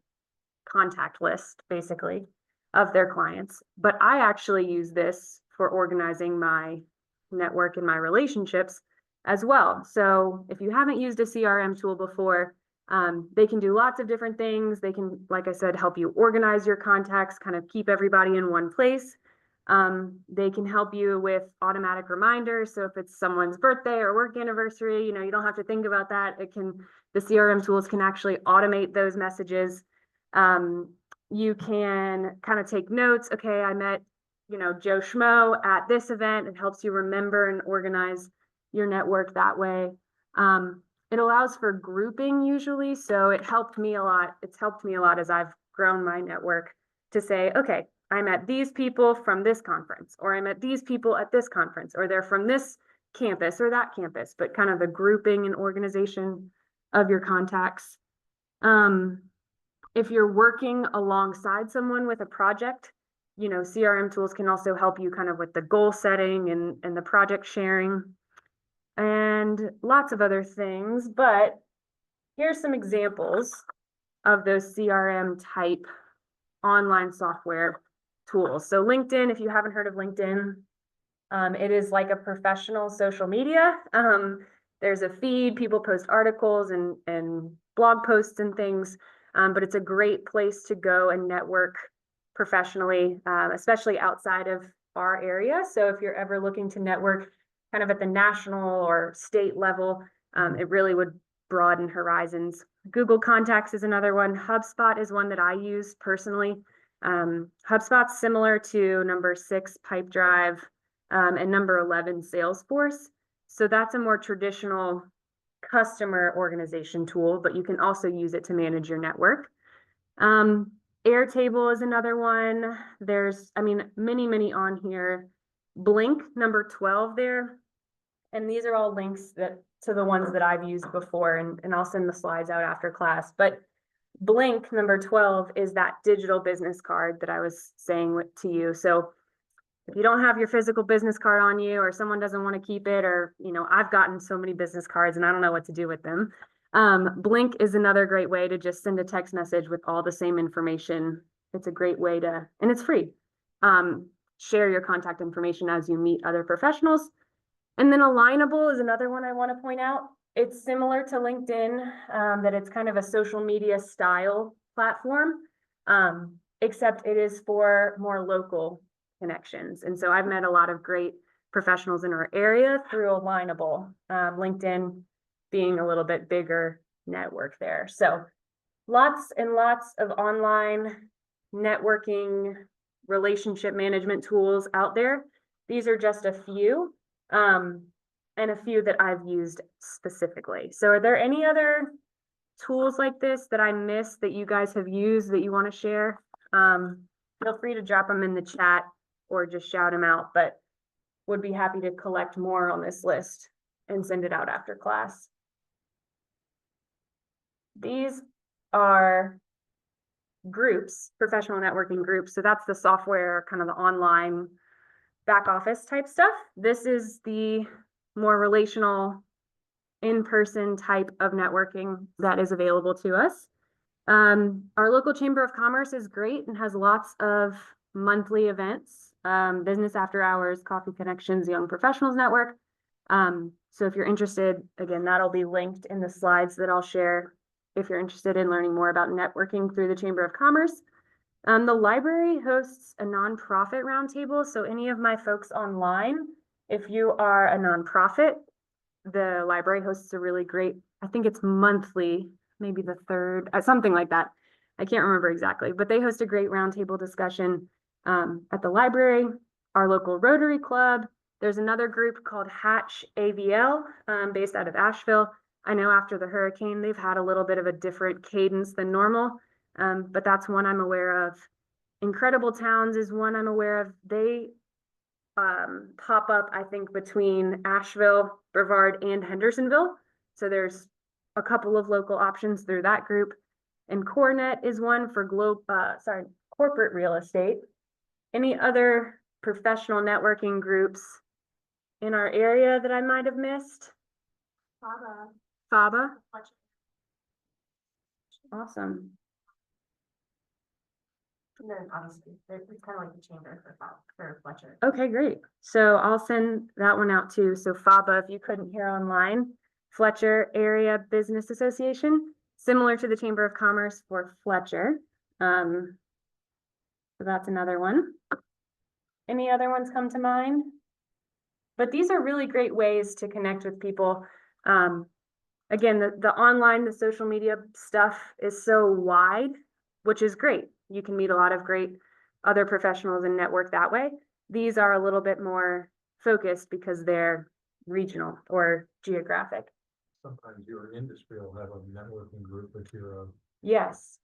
contact list, basically, of their clients. But I actually use this for organizing my network and my relationships as well. So if you haven't used a CRM tool before, they can do lots of different things. They can, like I said, help you organize your contacts, kind of keep everybody in one place. They can help you with automatic reminders. So if it's someone's birthday or work anniversary, you don't have to think about that. The CRM tools can actually automate those messages. You can kind of take notes. Okay, I met, Joe Schmo at this event. It helps you remember and organize your network that way. It allows for grouping usually. So it helped me a lot. It's helped me a lot as I've grown my network to say, okay, I met these people from this conference, or I met these people at this conference, or they're from this campus or that campus, but kind of the grouping and organization of your contacts. If you're working alongside someone with a project, CRM tools can also help you kind of with the goal setting and the project sharing and lots of other things. But here's some examples of those CRM type online software tools. So LinkedIn, if you haven't heard of LinkedIn, it is like a professional social media. There's a feed, people post articles and blog posts and things, but it's a great place to go and network professionally, especially outside of our area. So if you're ever looking to network kind of at the national or state level, it really would broaden horizons. Google Contacts is another one. HubSpot is one that I use personally. HubSpot's similar to Number 6 Pipedrive. and number 11, Salesforce. So that's a more traditional customer organization tool, but you can also use it to manage your network. Airtable is another one. There's, I mean, many on here. Blink, number 12 there. And these are all links to the ones that I've used before, and I'll send the slides out after class. But Blink, number 12, is that digital business card that I was saying to you. So if you don't have your physical business card on you, or someone doesn't want to keep it, or, I've gotten so many business cards and I don't know what to do with them. Blink is another great way to just send a text message with all the same information. It's a great way to, and it's free. Share your contact information as you meet other professionals. And then Alignable is another one I want to point out. It's similar to LinkedIn, that it's kind of a social media style platform, except it is for more local connections. And so I've met a lot of great professionals in our area through Alignable, LinkedIn being a little bit bigger network there. So lots and lots of online networking, relationship management tools out there. These are just a few, and a few that I've used specifically. So are there any other tools like this that I missed that you guys have used that you want to share? Feel free to drop them in the chat or just shout them out, but would be happy to collect more on this list and send it out after class. These are groups, professional networking groups. So that's the software, kind of the online back office type stuff. This is the more relational, in-person type of networking that is available to us. Our local Chamber of Commerce is great and has lots of monthly events, business after hours, coffee connections, young professionals network. So if you're interested, again, that'll be linked in the slides that I'll share if you're interested in learning more about networking through the Chamber of Commerce. The library hosts a nonprofit roundtable. So any of my folks online, if you are a nonprofit, the library hosts a really great, I think it's monthly, maybe the third, something like that. I can't remember exactly, but they host a great roundtable discussion at the library, our local Rotary Club. There's another group called Hatch AVL, based out of Asheville. I know after the hurricane, they've had a little bit of a different cadence than normal, but that's one I'm aware of. Incredible Towns is one I'm aware of. They pop up, I think, between Asheville, Brevard, and Hendersonville. So there's a couple of local options through that group. And CoreNet is one for corporate real estate. Any other professional networking groups in our area that I might have missed? FABA. Awesome. And then obviously, it's kind of like the chamber for Fletcher. Okay, great. So I'll send that one out too. So FABA, if you couldn't hear online, Fletcher Area Business Association, similar to the Chamber of Commerce for Fletcher. So that's another one. Any other ones come to mind? But these are really great ways to connect with people. Again, the online, the social media stuff is so wide, which is great. You can meet a lot of great other professionals and network that way. These are a little bit more focused because they're regional or geographic. Sometimes your industry will have a networking group if you're Yes.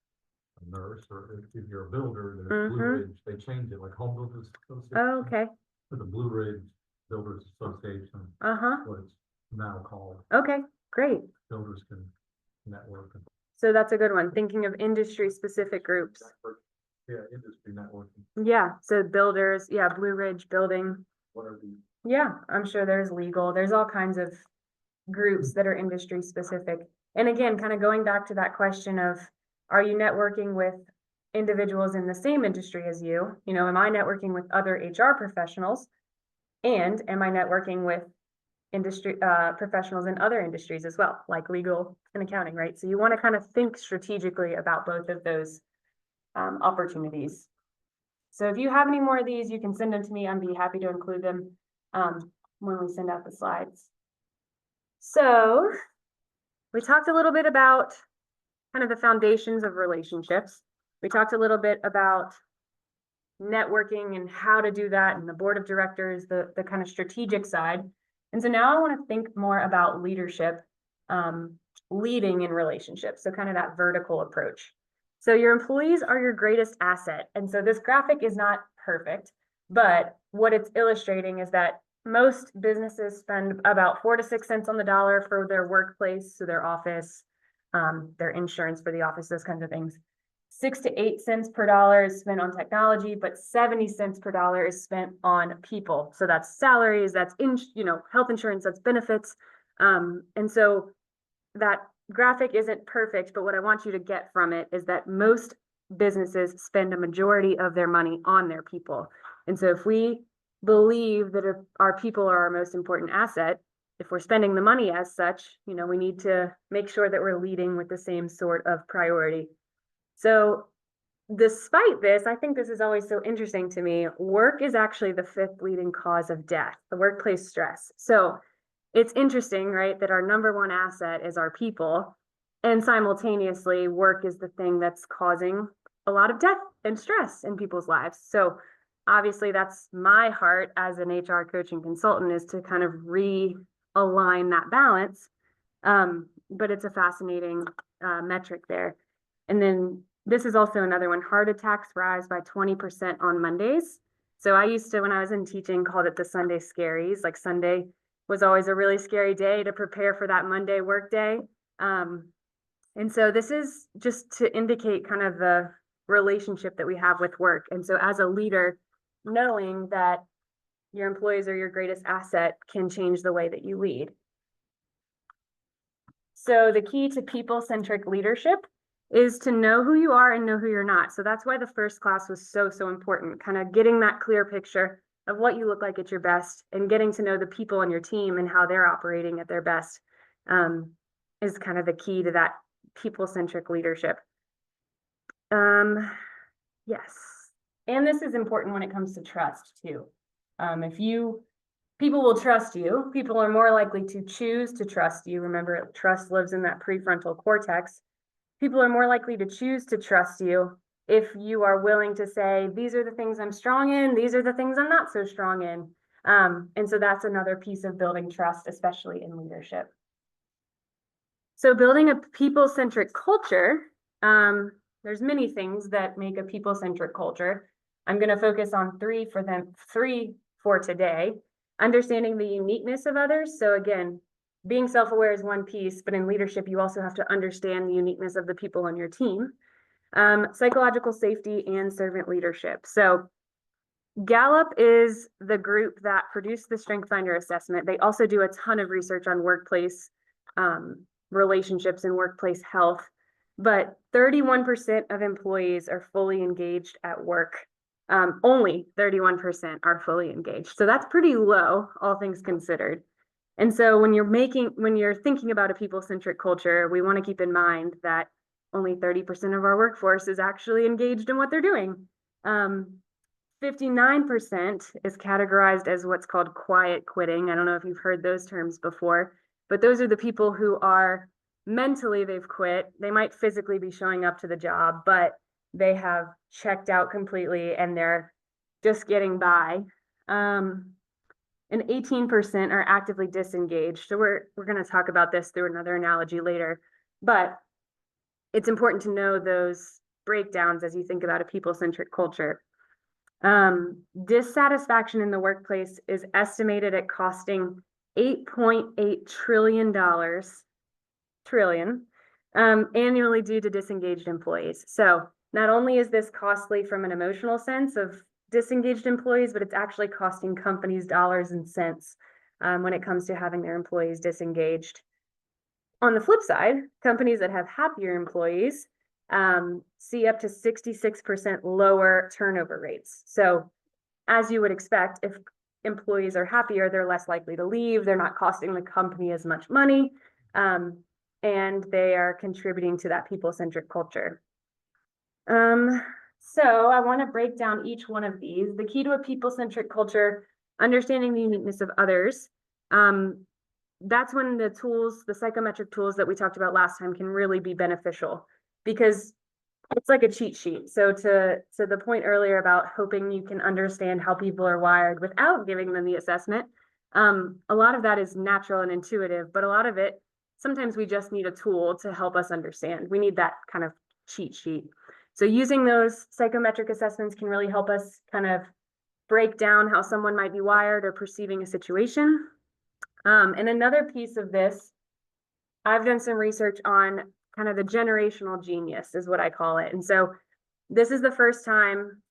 a nurse, or if you're a builder, there's Blue Ridge, they changed it, like Home Builders Association. Oh, okay. To the Blue Ridge Builders Association, Uh-huh. what it's now called. Okay, great. Builders can network and So that's a good one. Thinking of industry specific groups. network. Yeah, industry networking. Yeah, so builders, yeah, Blue Ridge Building. What are the Yeah, I'm sure there's legal, there's all kinds of groups that are industry specific. And again, kind of going back to that question of, are you networking with individuals in the same industry as you? You know, am I networking with other HR professionals? And am I networking with industry professionals in other industries as well, like legal and accounting, right? So you want to kind of think strategically about both of those opportunities. So if you have any more of these, you can send them to me. I'd be happy to include them when we send out the slides. So we talked a little bit about kind of the foundations of relationships. We talked a little bit about networking and how to do that, and the board of directors, the kind of strategic side. And so now I want to think more about leadership, leading in relationships. So kind of that vertical approach. So your employees are your greatest asset. And so this graphic is not perfect, but what it's illustrating is that most businesses spend about 4 to 6 cents on the dollar for their workplace, so their office, their insurance for the office, those kinds of things. 6 to 8 cents per dollar is spent on technology, but 70 cents per dollar is spent on people. So that's salaries, that's health insurance, that's benefits. And so that graphic isn't perfect, but what I want you to get from it is that most businesses spend a majority of their money on their people. And so if we believe that our people are our most important asset, if we're spending the money as such, we need to make sure that we're leading with the same sort of priority. So despite this, I think this is always so interesting to me. Work is actually the 5th leading cause of death, the workplace stress. So it's interesting, right, that our #1 asset is our people, and simultaneously work is the thing that's causing a lot of death and stress in people's lives. So obviously that's my heart as an HR coaching consultant, is to kind of realign that balance. But it's a fascinating metric there. And then this is also another one: heart attacks rise by 20% on Mondays. So I used to, when I was in teaching, called it the Sunday scaries. Like Sunday was always a really scary day to prepare for that Monday work day. And so this is just to indicate kind of the relationship that we have with work. And so as a leader, knowing that your employees are your greatest asset can change the way that you lead. So the key to people-centric leadership is to know who you are and know who you're not. So that's why the first class was so important, kind of getting that clear picture of what you look like at your best and getting to know the people on your team and how they're operating at their best, is kind of the key to that people-centric leadership. Yes. And this is important when it comes to trust too. People will trust you. People are more likely to choose to trust you. Remember, trust lives in that prefrontal cortex. People are more likely to choose to trust you if you are willing to say, these are the things I'm strong in, these are the things I'm not so strong in. And so that's another piece of building trust, especially in leadership. So building a people-centric culture, there's many things that make a people-centric culture. I'm going to focus on three for today. Understanding the uniqueness of others. So again, being self-aware is one piece, but in leadership, you also have to understand the uniqueness of the people on your team. Psychological safety and servant leadership. So Gallup is the group that produced the StrengthsFinder assessment. They also do a ton of research on workplace relationships and workplace health, but 31% of employees are fully engaged at work. Only 31% are fully engaged. So that's pretty low, all things considered. And so when you're thinking about a people-centric culture, we want to keep in mind that only 30% of our workforce is actually engaged in what they're doing. 59% is categorized as what's called quiet quitting. I don't know if you've heard those terms before, but those are the people who are mentally, they've quit. They might physically be showing up to the job, but they have checked out completely and they're just getting by. And 18% are actively disengaged. So we're going to talk about this through another analogy later, but it's important to know those breakdowns as you think about a people-centric culture. Dissatisfaction in the workplace is estimated at costing $8.8 trillion annually due to disengaged employees. So not only is this costly from an emotional sense of disengaged employees, but it's actually costing companies dollars and cents when it comes to having their employees disengaged. On the flip side, companies that have happier employees see up to 66% lower turnover rates. So as you would expect, if employees are happier, they're less likely to leave, they're not costing the company as much money, and they are contributing to that people-centric culture. So I want to break down each one of these. The key to a people-centric culture, understanding the uniqueness of others. That's when the psychometric tools that we talked about last time can really be beneficial, because it's like a cheat sheet. So to the point earlier about hoping you can understand how people are wired without giving them the assessment, a lot of that is natural and intuitive, but a lot of it, sometimes we just need a tool to help us understand. We need that kind of cheat sheet. So using those psychometric assessments can really help us kind of break down how someone might be wired or perceiving a situation. And another piece of this, I've done some research on kind of the generational genius is what I call it. And so this is the first time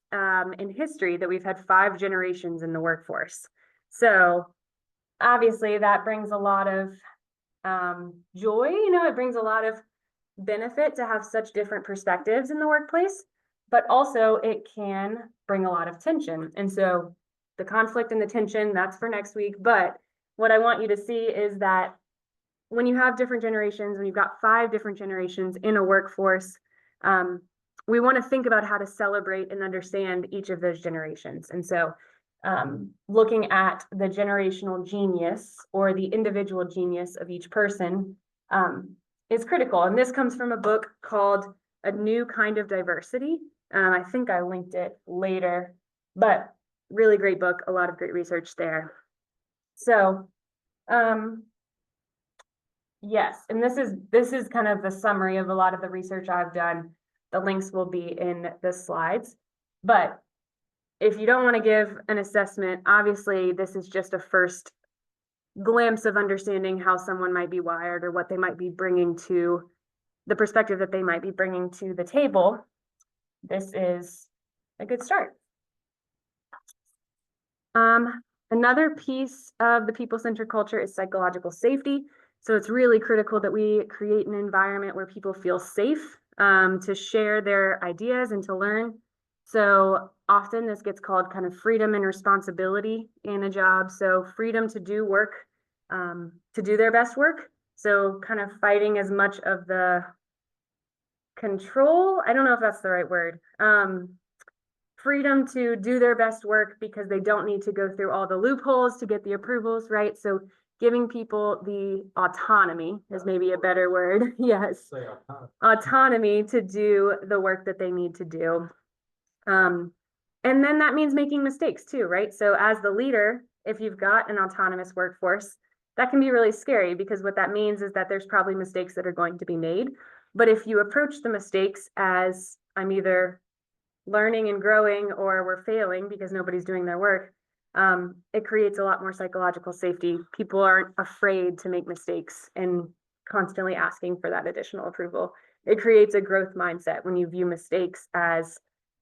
in history that we've had 5 generations in the workforce. So obviously that brings a lot of joy, it brings a lot of benefit to have such different perspectives in the workplace, but also it can bring a lot of tension. And so the conflict and the tension, that's for next week. But what I want you to see is that when you have different generations, when you've got 5 different generations in a workforce, we want to think about how to celebrate and understand each of those generations. And so looking at the generational genius or the individual genius of each person is critical. And this comes from a book called A New Kind of Diversity. I think I linked it later, but really great book, a lot of great research there. So, yes, and this is kind of the summary of a lot of the research I've done. The links will be in the slides, but if you don't want to give an assessment, obviously this is just a first glimpse of understanding how someone might be wired or what they might be bringing to the perspective that they might be bringing to the table. This is a good start. Another piece of the people-centered culture is psychological safety. So it's really critical that we create an environment where people feel safe to share their ideas and to learn. So often this gets called kind of freedom and responsibility in a job. So freedom to do work, to do their best work. So kind of fighting as much of the control, I don't know if that's the right word, freedom to do their best work because they don't need to go through all the loopholes to get the approvals, right? So giving people the autonomy is maybe a better word. Yes. Say Autonomy to do the work that they need to do. And then that means making mistakes too, right? So as the leader, if you've got an autonomous workforce, that can be really scary because what that means is that there's probably mistakes that are going to be made. But if you approach the mistakes as I'm either learning and growing or we're failing because nobody's doing their work, it creates a lot more psychological safety. People aren't afraid to make mistakes and constantly asking for that additional approval. It creates a growth mindset when you view mistakes as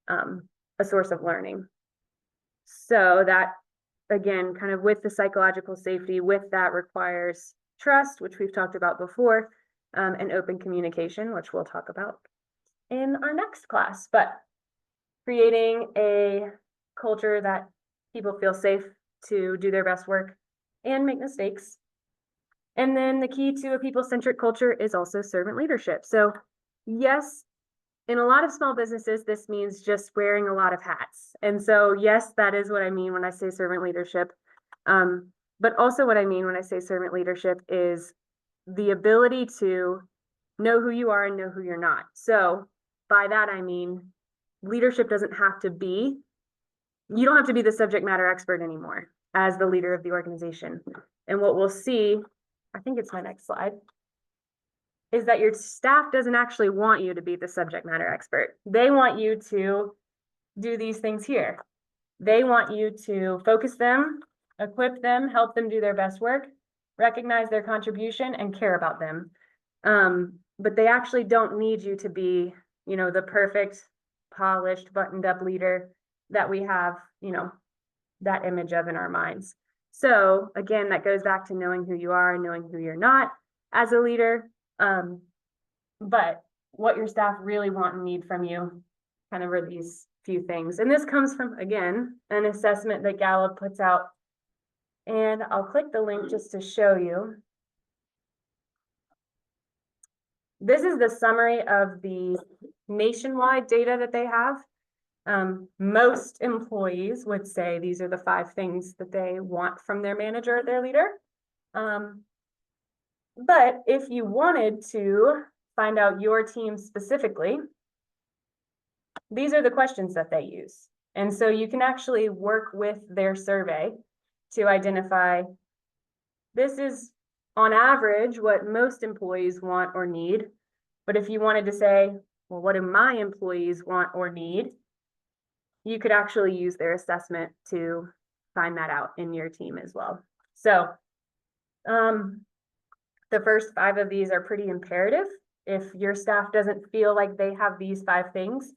a source of learning. So that, again, kind of with the psychological safety, with that requires trust, which we've talked about before, and open communication, which we'll talk about in our next class. But creating a culture that people feel safe to do their best work and make mistakes. And then the key to a people-centric culture is also servant leadership. So yes, in a lot of small businesses, this means just wearing a lot of hats. And so, yes, that is what I mean when I say servant leadership. But also what I mean when I say servant leadership is the ability to know who you are and know who you're not. So by that, I mean, leadership doesn't have to be, you don't have to be the subject matter expert anymore as the leader of the organization. And what we'll see, I think it's my next slide, is that your staff doesn't actually want you to be the subject matter expert. They want you to do these things here. They want you to focus them, equip them, help them do their best work, recognize their contribution, and care about them. But they actually don't need you to be, the perfect, polished, buttoned up leader that we have, that image of in our minds. So again, that goes back to knowing who you are and knowing who you're not as a leader. But what your staff really want and need from you kind of are these few things. And this comes from, again, an assessment that Gallup puts out. And I'll click the link just to show you. This is the summary of the nationwide data that they have. Most employees would say these are the 5 things that they want from their manager or their leader. But if you wanted to find out your team specifically, these are the questions that they use. And so you can actually work with their survey to identify, this is on average what most employees want or need. But if you wanted to say, well, what do my employees want or need? You could actually use their assessment to find that out in your team as well. So the first 5 of these are pretty imperative. If your staff doesn't feel like they have these 5 things,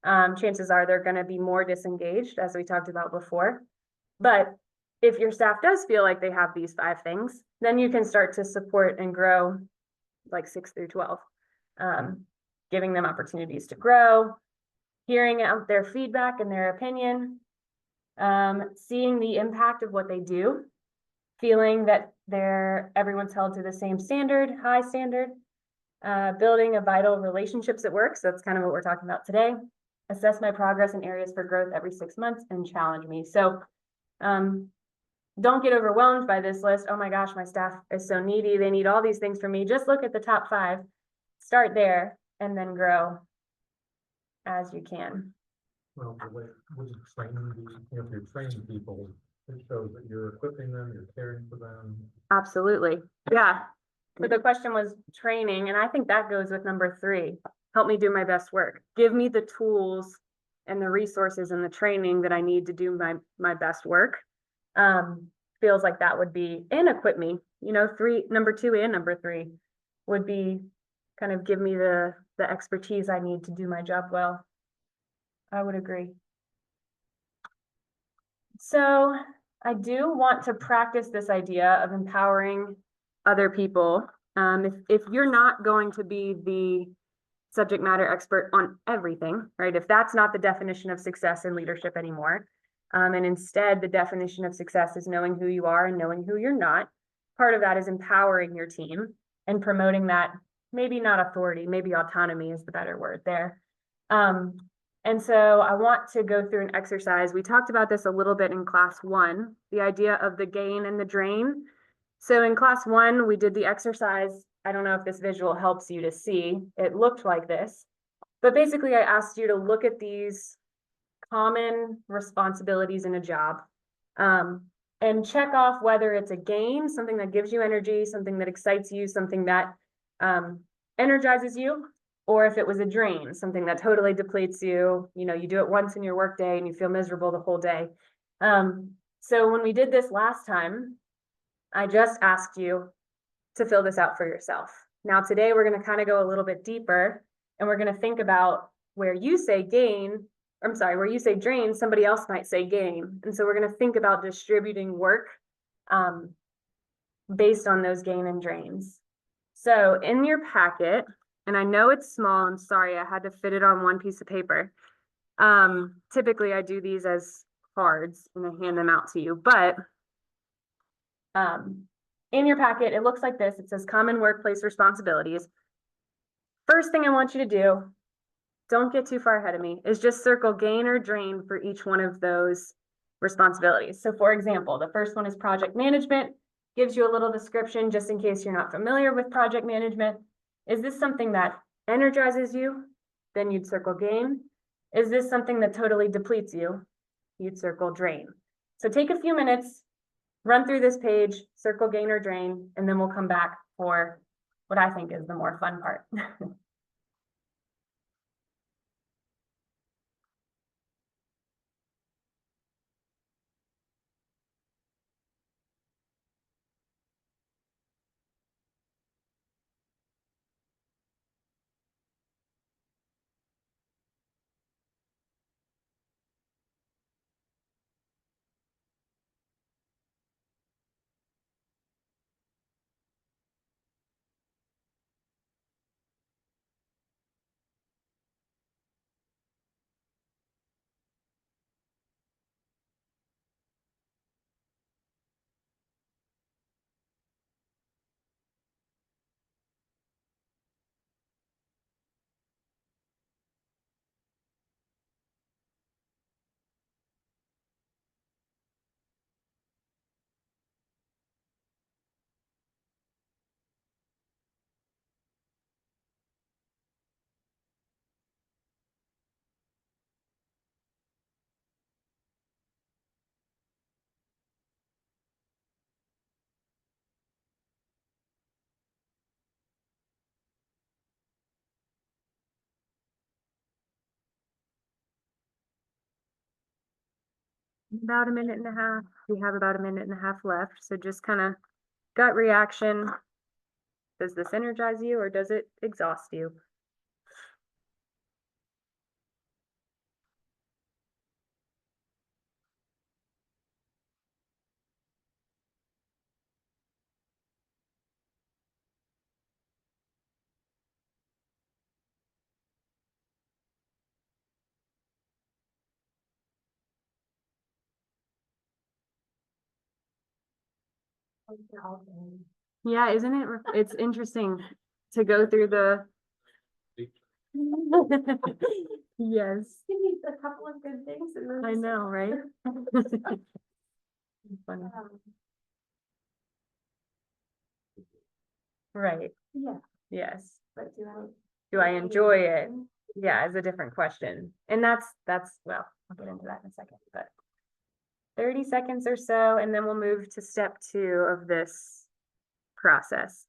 chances are they're going to be more disengaged, as we talked about before. But if your staff does feel like they have these 5 things, then you can start to support and grow like 6 through 12, giving them opportunities to grow, hearing out their feedback and their opinion, seeing the impact of what they do, feeling that everyone's held to the same standard, high standard, building a vital relationships at work. So that's kind of what we're talking about today. Assess my progress in areas for growth every 6 months and challenge me. So don't get overwhelmed by this list. Oh my gosh, my staff is so needy. They need all these things from me. Just look at the top 5, start there, and then grow as you can. Well, the way, with the training, if you're training people, it shows that you're equipping them, you're caring for them. Absolutely. Yeah. So the question was training, and I think that goes with number 3. Help me do my best work. Give me the tools and the resources and the training that I need to do my best work. Feels like that would be, and equip me, number 2 and number 3 would be kind of give me the expertise I need to do my job well. I would agree. So I do want to practice this idea of empowering other people. If you're not going to be the subject matter expert on everything, right? If that's not the definition of success in leadership anymore, and instead the definition of success is knowing who you are and knowing who you're not, part of that is empowering your team and promoting that, maybe not authority, maybe autonomy is the better word there. And so I want to go through an exercise. We talked about this a little bit in class 1, the idea of the gain and the drain. So in class 1, we did the exercise. I don't know if this visual helps you to see. It looked like this. But basically, I asked you to look at these common responsibilities in a job and check off whether it's a gain, something that gives you energy, something that excites you, something that energizes you, or if it was a drain, something that totally depletes you. You do it once in your workday and you feel miserable the whole day. So when we did this last time, I just asked you to fill this out for yourself. Now today we're going to kind of go a little bit deeper, and we're going to think about where you say where you say drain, somebody else might say gain. And so we're going to think about distributing work based on those gain and drains. So in your packet, and I know it's small, I'm sorry, I had to fit it on one piece of paper. Typically I do these as cards and I hand them out to you, but in your packet, it looks like this. It says common workplace responsibilities. First thing I want you to do, don't get too far ahead of me, is just circle gain or drain for each one of those responsibilities. So for example, the first one is project management, gives you a little description just in case you're not familiar with project management. Is this something that energizes you? Then you'd circle gain. Is this something that totally depletes you? You'd circle drain. So take a few minutes, run through this page, circle gain or drain, and then we'll come back for what I think is the more fun part. about a minute and a half. We have about a minute and a half left, so just kind of gut reaction. Does this energize you or does it exhaust you? Yeah, isn't it? It's interesting to go through the. Yes, He needs a couple of good things and then. I know, right? Funny. Right, Yeah, yes. but Do I enjoy it? Yeah, is a different question. And well, I'll get into that in a second, but 30 seconds or so, and then we'll move to step 2 of this process.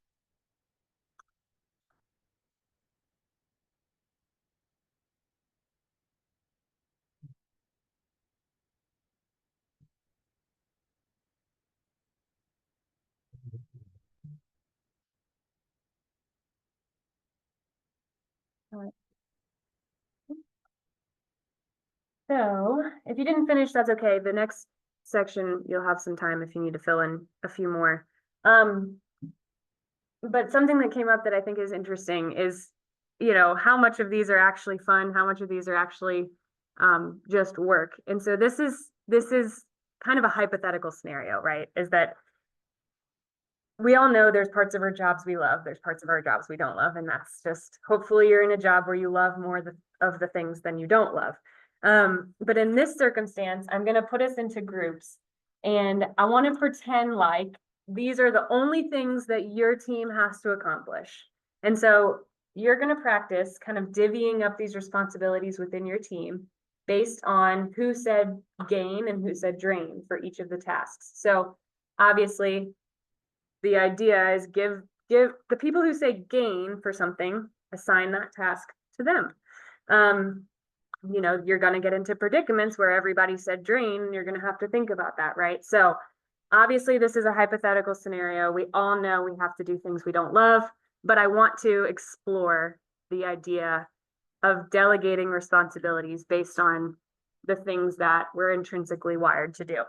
So if you didn't finish, that's okay. The next section, you'll have some time if you need to fill in a few more. But something that came up that I think is interesting is, how much of these are actually fun, how much of these are actually just work. And so this is kind of a hypothetical scenario, right? Is that we all know there's parts of our jobs we love, there's parts of our jobs we don't love, and that's just, hopefully you're in a job where you love more of the things than you don't love. But in this circumstance, I'm gonna put us into groups, and I want to pretend like these are the only things that your team has to accomplish. And so you're gonna practice kind of divvying up these responsibilities within your team based on who said gain and who said drain for each of the tasks. So obviously, the idea is give the people who say gain for something, assign that task to them. You're going to get into predicaments where everybody said drain, and you're going to have to think about that, right? So obviously this is a hypothetical scenario. We all know we have to do things we don't love, but I want to explore the idea of delegating responsibilities based on the things that we're intrinsically wired to do.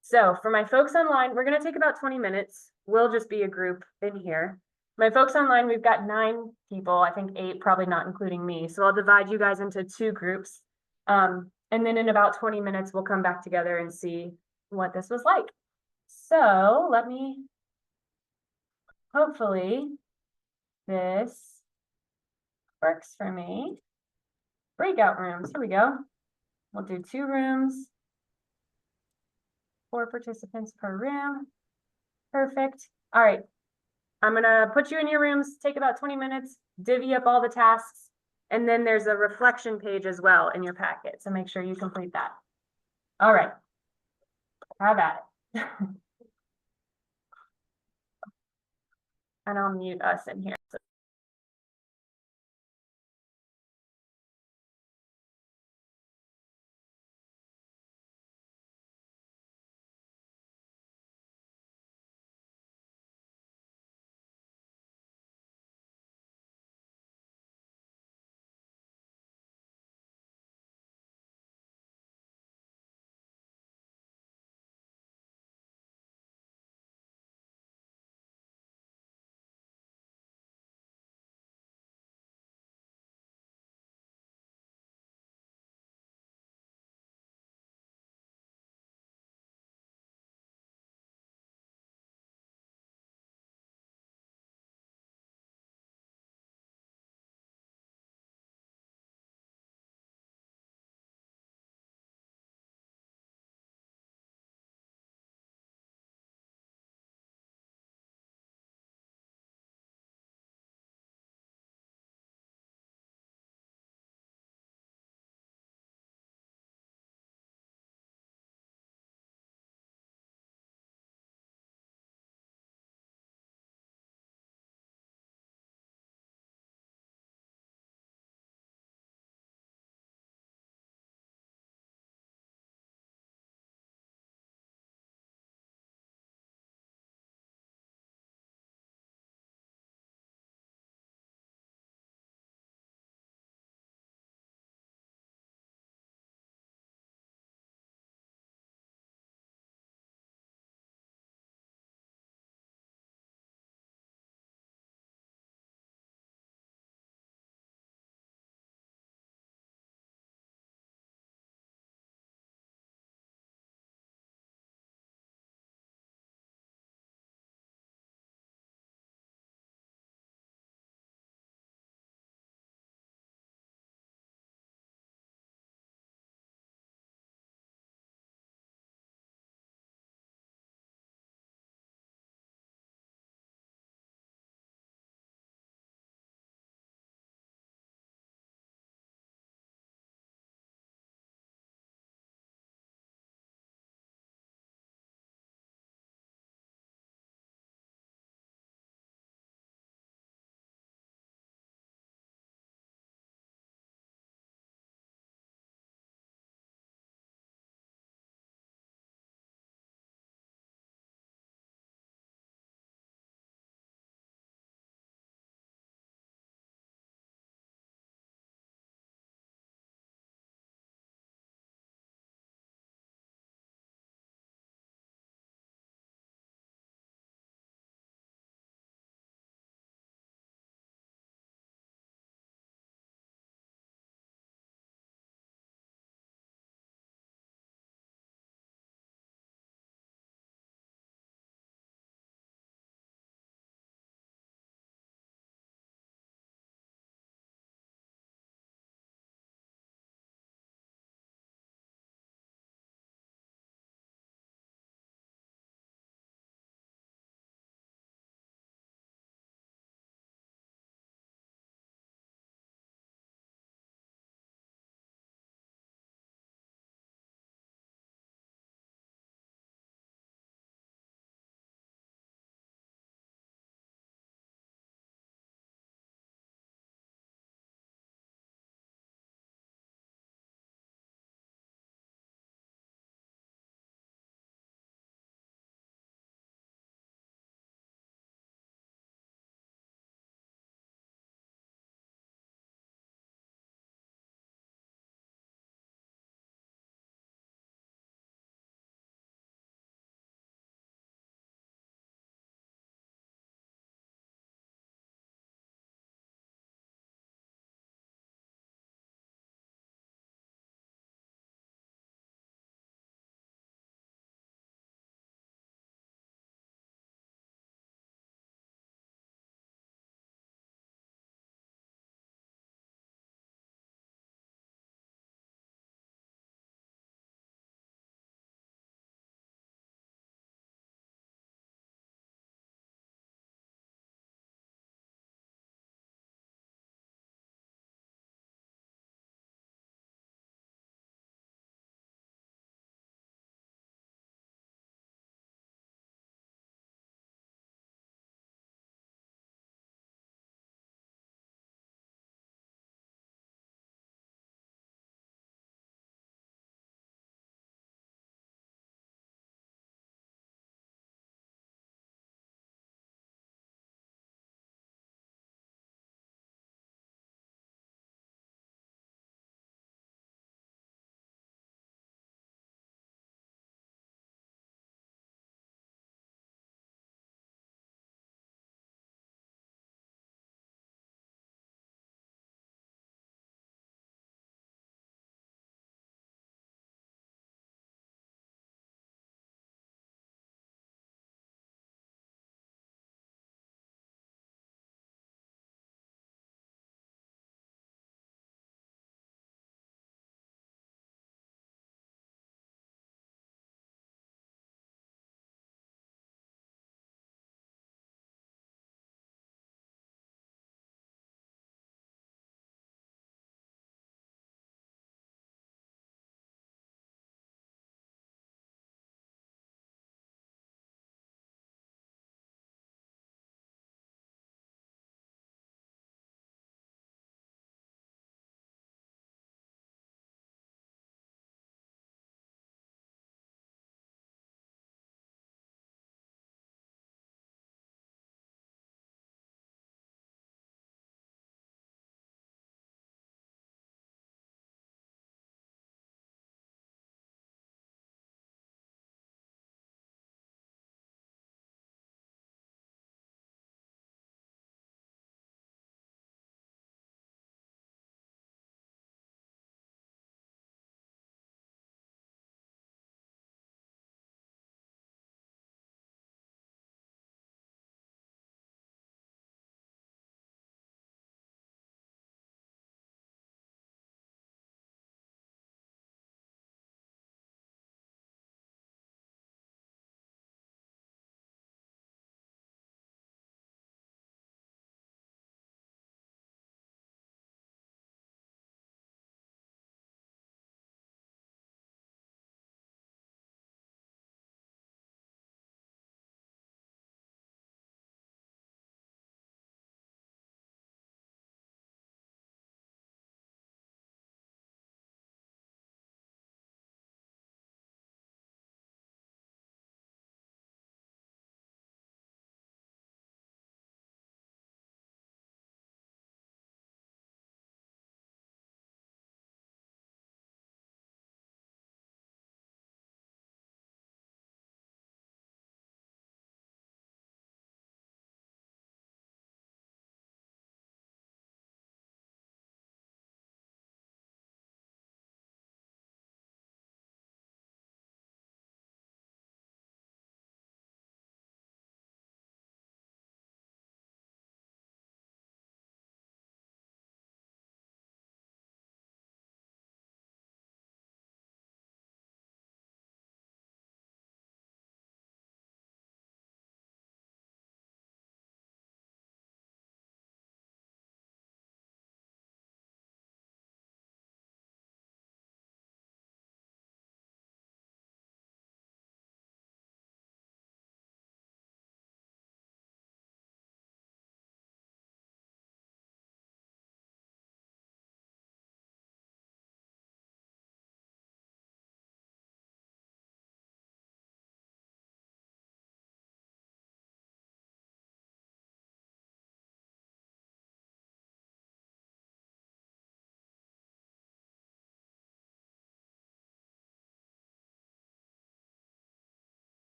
So for my folks online, we're going to take about 20 minutes. We'll just be a group in here. My folks online, we've got 9 people, I think 8, probably not including me. So I'll divide you guys into 2 groups. And then in about 20 minutes, we'll come back together and see what this was like. So hopefully this works for me. Breakout rooms, here we go. We'll do 2 rooms. 4 participants per room. Perfect. All right. I'm gonna put you in your rooms, take about 20 minutes, divvy up all the tasks, and then there's a reflection page as well in your packet. So make sure you complete that. All right. Have at it. And I'll mute us in here.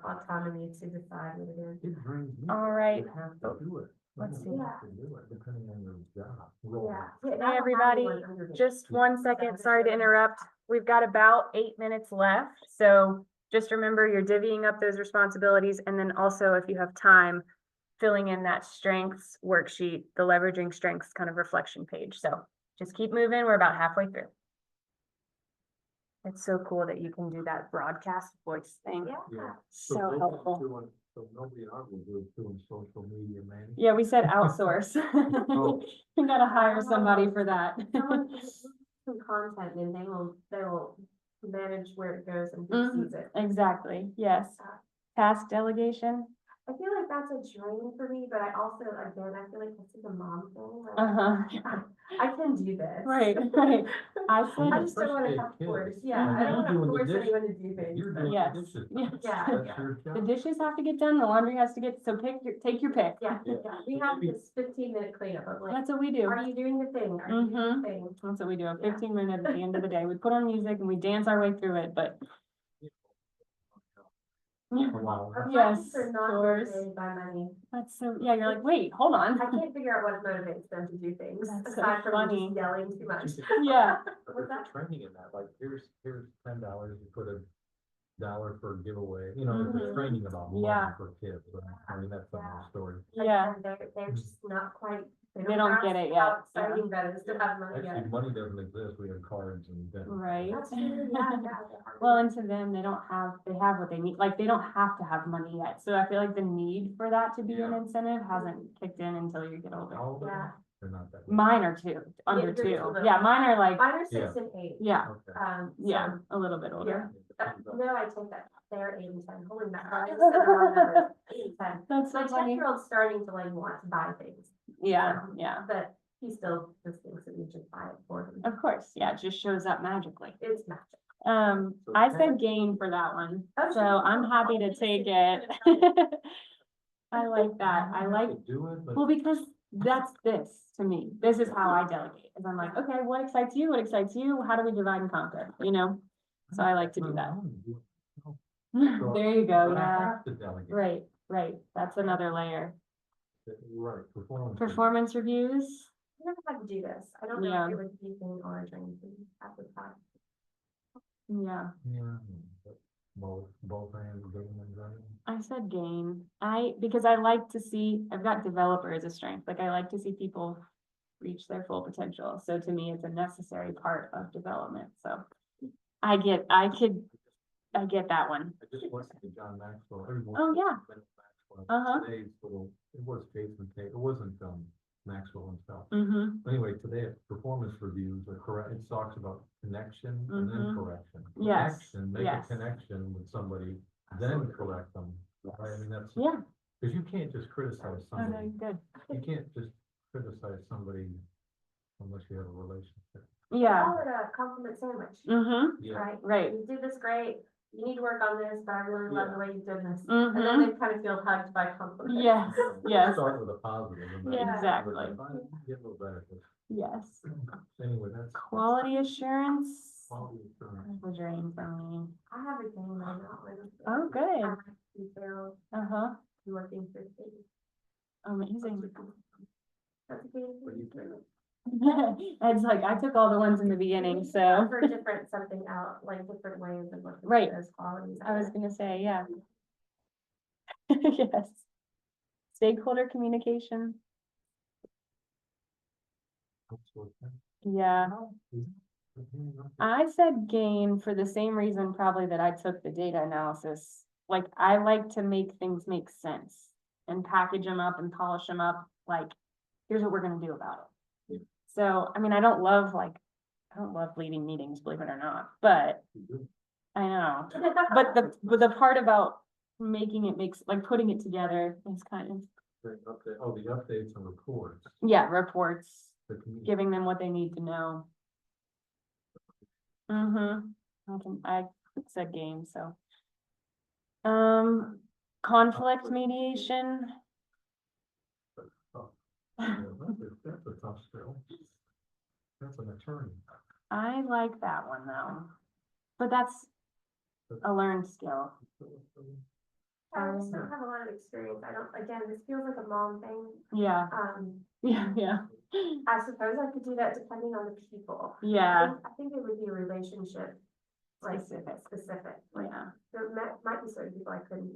autonomy to decide what it is. It brings me. All right. You have to do it. Let's You see. have to do it, depending on your job. role. Hey, everybody, just 1 second, sorry to interrupt. We've got about 8 minutes left, so just remember you're divvying up those responsibilities, and then also if you have time, filling in that strengths worksheet, the leveraging strengths kind of reflection page. So just keep moving. We're about halfway through. It's so cool that you can do that broadcast voice thing. Yeah. So they don't helpful. do it- So nobody in our group is doing social media management. Yeah, we said outsource. Oh. We gotta hire somebody for that. Someone can some content and they will manage where it goes and who Mhm. sees it. Exactly, yes. Task delegation. I feel like that's a drain for me, but I also, again, I feel like this is a mom thing. like, Uh-huh. I can do this. Right, right. I I said, just don't wanna Especially have kids. force, yeah, Mhm. I don't You're doing wanna the force dish- anyone to do things. You're but- doing Yes, the dishes. yes. Yeah, That's yeah. your the job. dishes have to get done, the laundry has to get, so take your pick. Yeah, Yeah. yeah, we have this 15-minute cleanup, I'm like, That's what we do. are you doing the thing? Are you doing Mhm. the thing? That's what we do, a Yeah. 15 minute at the end of the day. We put on music and we dance our way through it, but. Wow. Our Yes, classes are not chores. motivated by money. That's so, yeah, you're like, wait, hold on. I can't figure out what motivates them to do things, That's so aside from funny. just yelling too much. Yeah. But there's a training in that, like, here's $10, you put $1 for a giveaway, you know, there's Mhm. a training about money Yeah. for kids, but I mean, that's another story. Yeah. And they're just not quite. They don't get grasp it How yet, exciting that is to have money Actually, yet. money doesn't exist, we have cards and. debit cards. Right. That's true, yeah, yeah. they are Well, really- and to them, they have what they need, like, they don't have to have money yet, so I feel like the need for that to be an Yeah. incentive hasn't kicked in until you get older. How old are they? Yeah. They're not that. Mine are under yours two, are little. yeah, mine are like, Mine are 6 Yeah. and 8. yeah, Okay. yeah, a little bit older. No, I take that, they're 8 and 10, holy mackerel, I just said the wrong numbers, 8 and 10. That's so My funny, 10-year-old's starting to like want to buy things, yeah, yeah, but he still just thinks that we should buy it for him. of course, yeah, it just shows up magically. It's magic. So I ten. said gain for that one, Oh, so sure. I'm happy to Oh, take yes. it. I like that, I You like, could do it, but. well, because that's this to me, this is how I delegate, is I'm like, okay, what excites you, what excites you, how do we divide and conquer, you know? So I like to do that. So- There you go, But I yeah, have to delegate. right, that's another layer. Right, performance. Performance reviews, I never had to do this, I don't know Yeah. if it was a thing or a drain thing at the time. yeah, Yeah, but both hands getting and running. I said gain, because I like to see, I've got developer as a strength, like I like to see people reach their full potential, so to me, it's a necessary part of development, so. I get that one, I just listened to John Maxwell. everyone- Oh, yeah. Maxwell, Uh-huh. Today's little, it was Jason Tate, it wasn't, Maxwell himself. mm-hmm, Anyway, today, performance reviews are correct, it talks about connection and then Mhm. correction. Yes, Connection, make a yes. connection with somebody, then correct them, right? I mean, that's. yeah, Cause you can't just criticize oh, no, somebody, good, you can't just criticize somebody unless you have a relationship. yeah, Call it a compliment sandwich, mm-hmm, Yeah. right? right, You did this great, you need to work on this, but I really love Yeah. the way you've done this. And then mm-hmm, they kind of feel hugged by compliments. yes, yes, Start with a positive. and then Yeah. Exactly. Get a little better. yes. Anyway, that's. Quality assurance, Quality assurance. that's a drain for me, I have a game on that one. oh, good, I like detail, uh-huh, looking for things. amazing. That's a game. What do you think? It's like, I took all the ones in the beginning, so, For different something out, like different ways of looking Right. for those qualities. I was gonna say, yeah. Yes. Stakeholder communication, yeah. I said gain for the same reason probably that I took the data analysis. Like, I like to make things make sense and package them up and polish them up, like, here's what we're gonna do about it. So, I mean, I don't love leading meetings, believe it or not, but I know. But the part about making it makes, like, putting it together is kind of, The updates and reports. yeah, reports, the community. giving them what they need to know. Mm-hmm, I said game, so. Conflict mediation, Oh, yeah, That's a tough skill. That's an attorney. I like that one though, but that's a learned skill. I just don't have a lot of experience. I don't, again, this feels like a mom thing. Yeah, yeah, I suppose I could do that depending on the people. yeah, I think it would be a relationship, like specific, like, yeah, there might be certain people I couldn't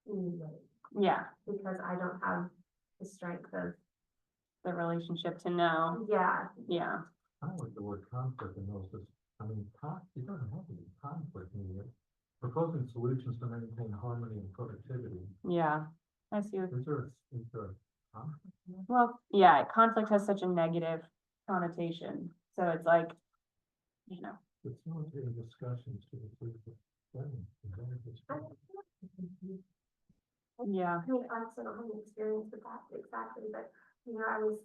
mediate yeah, because I don't have the strength of, the relationship to know, yeah. yeah, I don't like the word conflict in those, I mean, it doesn't have to be conflict in here. Proposing solutions to maintain harmony and productivity. yeah. I see what. Is there a conflict in that? Well, yeah, conflict has such a negative connotation, so it's like, you know, Facilitating discussions to improve the planning. Is that what it's I called? yeah, mean, honestly, I don't have any experience with that exactly, but, you know,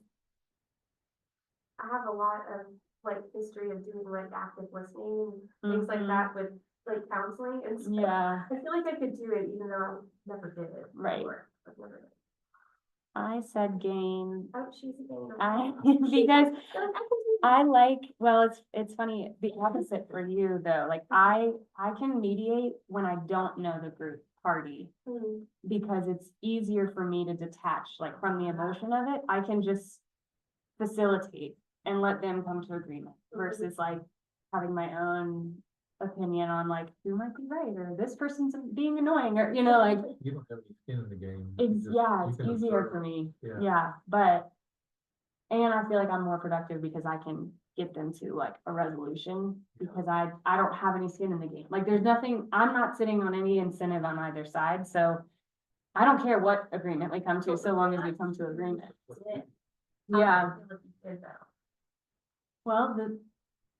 I have a lot of, like, history of doing, like, active listening and things like Mhm. that with, like, counseling and stuff. yeah. I feel like I could do it even though I never did it. Right. before. I've never did it. I said gain. Oh, she's a gainer. I, because You're like, I can do that. I like, well, it's funny, the opposite for you though, like I can mediate when I don't know the group party. Hmm. Because it's easier for me to detach, like from the emotion of it, I can just facilitate and let them come to agreement versus like having my own opinion on like who might be right or this person's being annoying or, you know, like You don't have any skin in the game. You it's, just- yeah, you it's can easier observe. for me. Yeah. Yeah, but, and I feel like I'm more productive because I can get them to like a resolution because I don't have any skin in the game. Like there's nothing, I'm not sitting on any incentive on either side, so I don't care what agreement we come to, so long as we come to agreement. Yeah, I feel like you did though. well,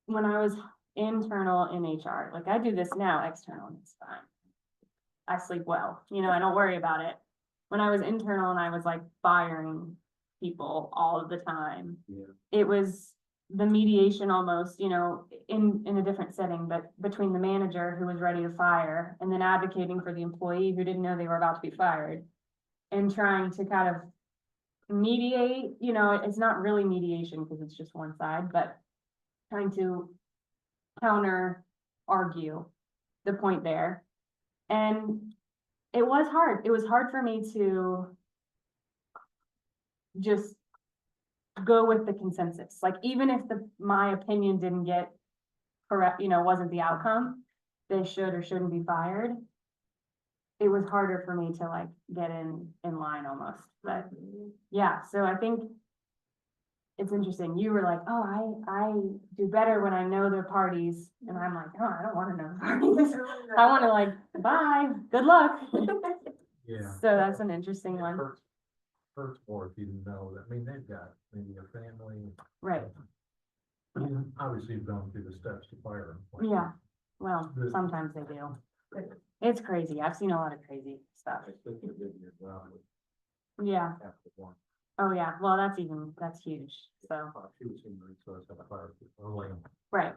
when I was internal in HR, like I do this now, external, and it's fine. I sleep well, you know, I don't worry about it. When I was internal and I was like firing people all of the time. Yeah. It was the mediation almost, you know, in a different setting, but between the manager who was ready to fire and then advocating for the employee who didn't know they were about to be fired. And trying to kind of mediate, you know, it's not really mediation because it's just one side, but trying to counter argue the point there. And it was hard. It was hard for me to just go with the consensus. Like even if my opinion didn't get correct, you know, wasn't the outcome, they should or shouldn't be fired. It was harder for me to like get in line almost, but yeah, so I think it's interesting. You were like, oh, I do better when I know the parties. And I'm like, oh, I don't want to know the parties. I want to like, bye, good luck. Yeah. So that's an interesting It one. hurts more if you know that, I mean, they've got maybe a family. Right, Obviously, you've gone through the steps to fire them. yeah. Well, The- sometimes they do. It's crazy. I've seen a lot of crazy stuff. I think you did your job with Yeah. half the one. Oh, yeah. Well, that's huge. So, She was in resource at a fire, or laying. right.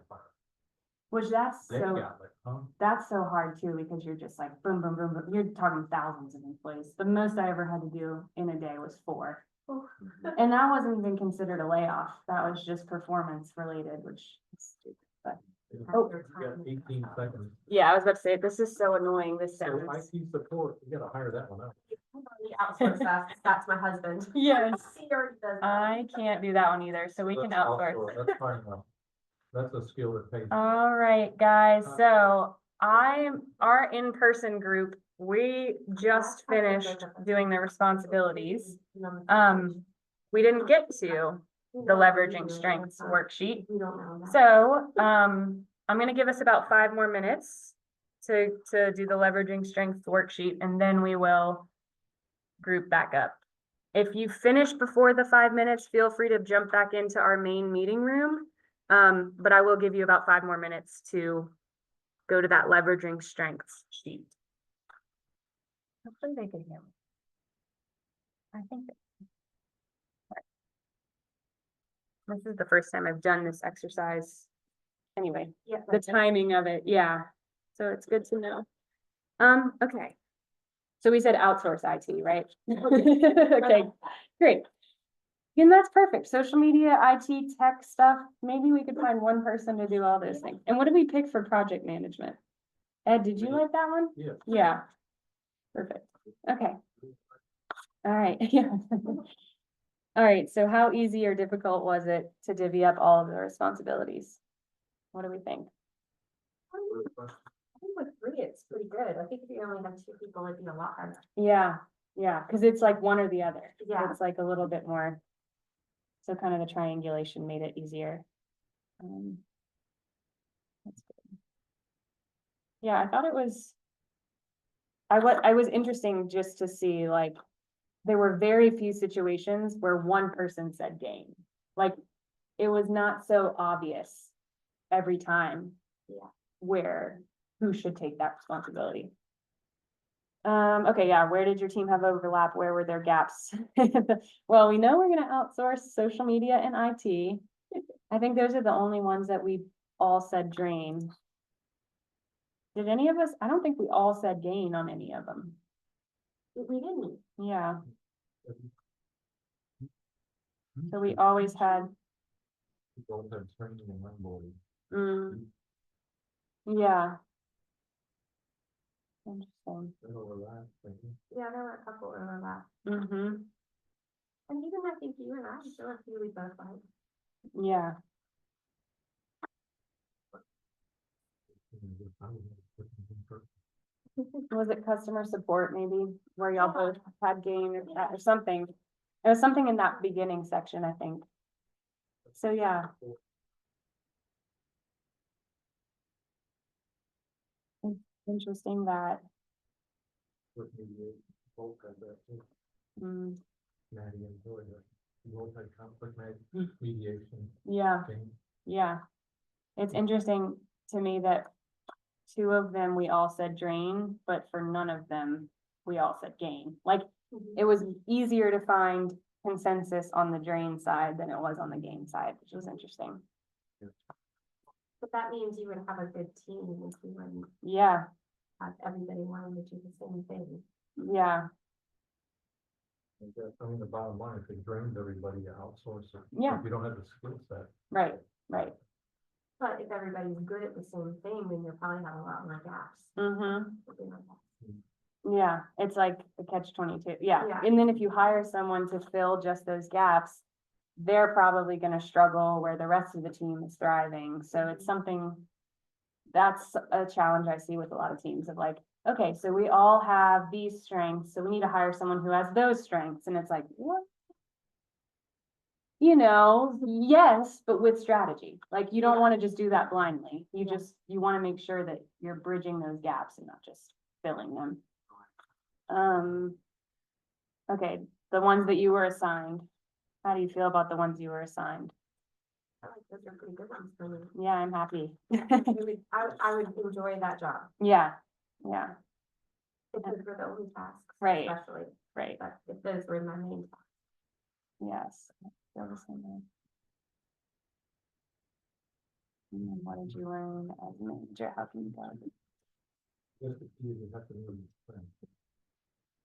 Which that's They so, got it, that's so hard too, because you're just like boom, boom, boom, boom. You're talking thousands of employees. The most I ever had to do in a day was 4. And that wasn't even considered a layoff. That was just performance related, which is stupid. But Oh, you got 18 seconds. yeah, I was about to say, this is so annoying, this So sounds. IT support, you gotta hire that one out. Outsource that, that's my husband. Yes. He already does that. I can't do that one either, so we can That's outsource. That's fine enough. That's a skill that pays. All right, guys, so our in-person group, we just finished doing the responsibilities. We didn't get to the leveraging strengths worksheet. We don't know that. So, I'm gonna give us about 5 more minutes to do the leveraging strengths worksheet, and then we will group back up. If you finish before the 5 minutes, feel free to jump back into our main meeting room. But I will give you about 5 more minutes to go to that leveraging strengths sheet. Hopefully they can hear me. I think. This is the first time I've done this exercise. Anyway, Yeah. the timing of it, yeah. So it's good to know. Okay. So we said outsource IT, right? Okay, great. And that's perfect. Social media, IT, tech stuff. Maybe we could find one person to do all those things. And what did we pick for project management? Ed, did you Me. like that one? Yeah. Yeah. Perfect, okay. All right, yeah. All right, so how easy or difficult was it to divvy up all of the responsibilities? What do we think? I think with three, it's pretty good. I think if you only have two people, it'd be a lot harder. Yeah, yeah, because it's like one or the other. Yeah. It's like a little bit more. So kind of the triangulation made it easier. That's good. Yeah, I thought it was. I was interesting just to see like, there were very few situations where one person said game. Like, it was not so obvious every time. Yeah. Where, who should take that responsibility. Okay, yeah, where did your team have overlap? Where were there gaps? Well, we know we're gonna outsource social media and IT. I think those are the only ones that we all said drain. Did any of us? I don't think we all said gain on any of them. We didn't. Yeah, so we always had, People have training and onboarding. yeah. Interesting. They overlap, thinking. Yeah, there were a couple overlap. Mm-hmm, And even I think you and I, there were a few we both like. yeah, was it customer support maybe, where y'all both had gain or something? It was something in that beginning section, I think. So, yeah. Interesting that, With mediation, both had that, too. mm, Maddie and Joy, both had conflict Mm. mediation. yeah, thing. yeah. It's interesting to me that two of them, we all said drain, but for none of them, we all said gain. Like, it was easier to find consensus on the drain side than it was on the gain side, which was interesting. But that means you would have a good team if you wouldn't Yeah, have everybody wanting to do the same thing. yeah, And that's, I mean, the bottom line, if it drains everybody, you outsource it. Yeah. If you don't have the skill set. right, right. But if everybody's good at the same thing, then you'll probably have a lot more gaps. Mm-hmm. Something like that. Yeah, it's like the catch-22, yeah, Yeah. and then if you hire someone to fill just those gaps, they're probably gonna struggle where the rest of the team is thriving, so it's something. That's a challenge I see with a lot of teams of like, okay, so we all have these strengths, so we need to hire someone who has those strengths, and it's like, what? You know, yes, but with strategy, like, you don't wanna just do that blindly, you Yeah. just, you wanna make sure that you're bridging those gaps and not just filling them. Okay, the ones that you were assigned, how do you feel about the ones you were assigned? I like those are pretty good ones for me. Yeah, I'm happy. I would enjoy that job. Yeah, yeah, If those were the only tasks. Right. Especially, right, but if those were my main tasks. yes. I feel the same way. And then what did you learn as a manager? How can you guide? Just the key is you have to know your strengths.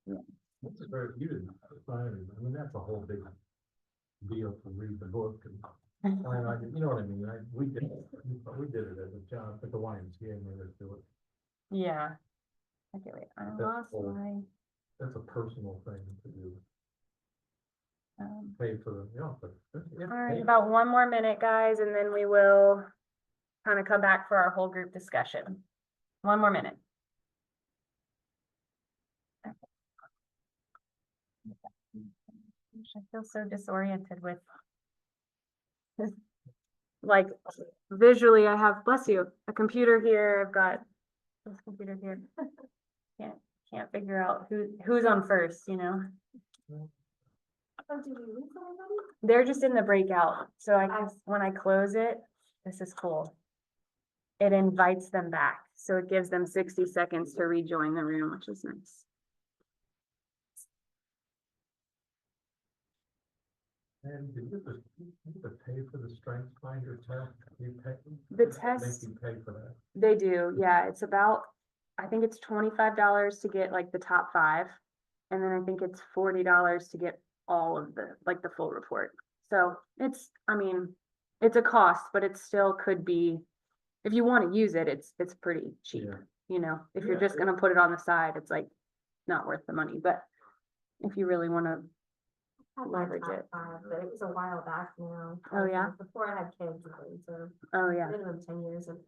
Yeah. That's a very, you didn't assign it. I mean, that's a whole big deal to read the book and, you know what I mean, right? We did it as a job, at the YMCA made us do it. Yeah. Okay, wait, I That's lost all. my, That's a personal thing to do, um, pay for the, you know, but. all right, about one more minute, guys, and then we will kind of come back for our whole group discussion. One more minute. I feel so disoriented with this. Like, visually, I have, bless you, a computer here, I've got this computer here. Can't figure out who's on first, you know? Oh, did we lose anybody? They're just in the breakout, so I guess when I close it, this is cool. It invites them back, so it gives them 60 seconds to rejoin the room, which is nice. And did you have to pay for the strength finder test? You pay? The Make test, you pay for that. they do, yeah, it's about, I think it's $25 to get like the top 5. And then I think it's $40 to get all of the, like the full report. So it's, I mean, it's a cost, but it still could be, if you want to use it, it's pretty cheap. Yeah. You know, if you're Yeah, just gonna put it on the side, it's like, not worth the money, but if you really want to, Had my leverage top it. five, but it was a while back now. Oh, yeah? Before I had kids, really, so oh yeah, minimum 10 years, and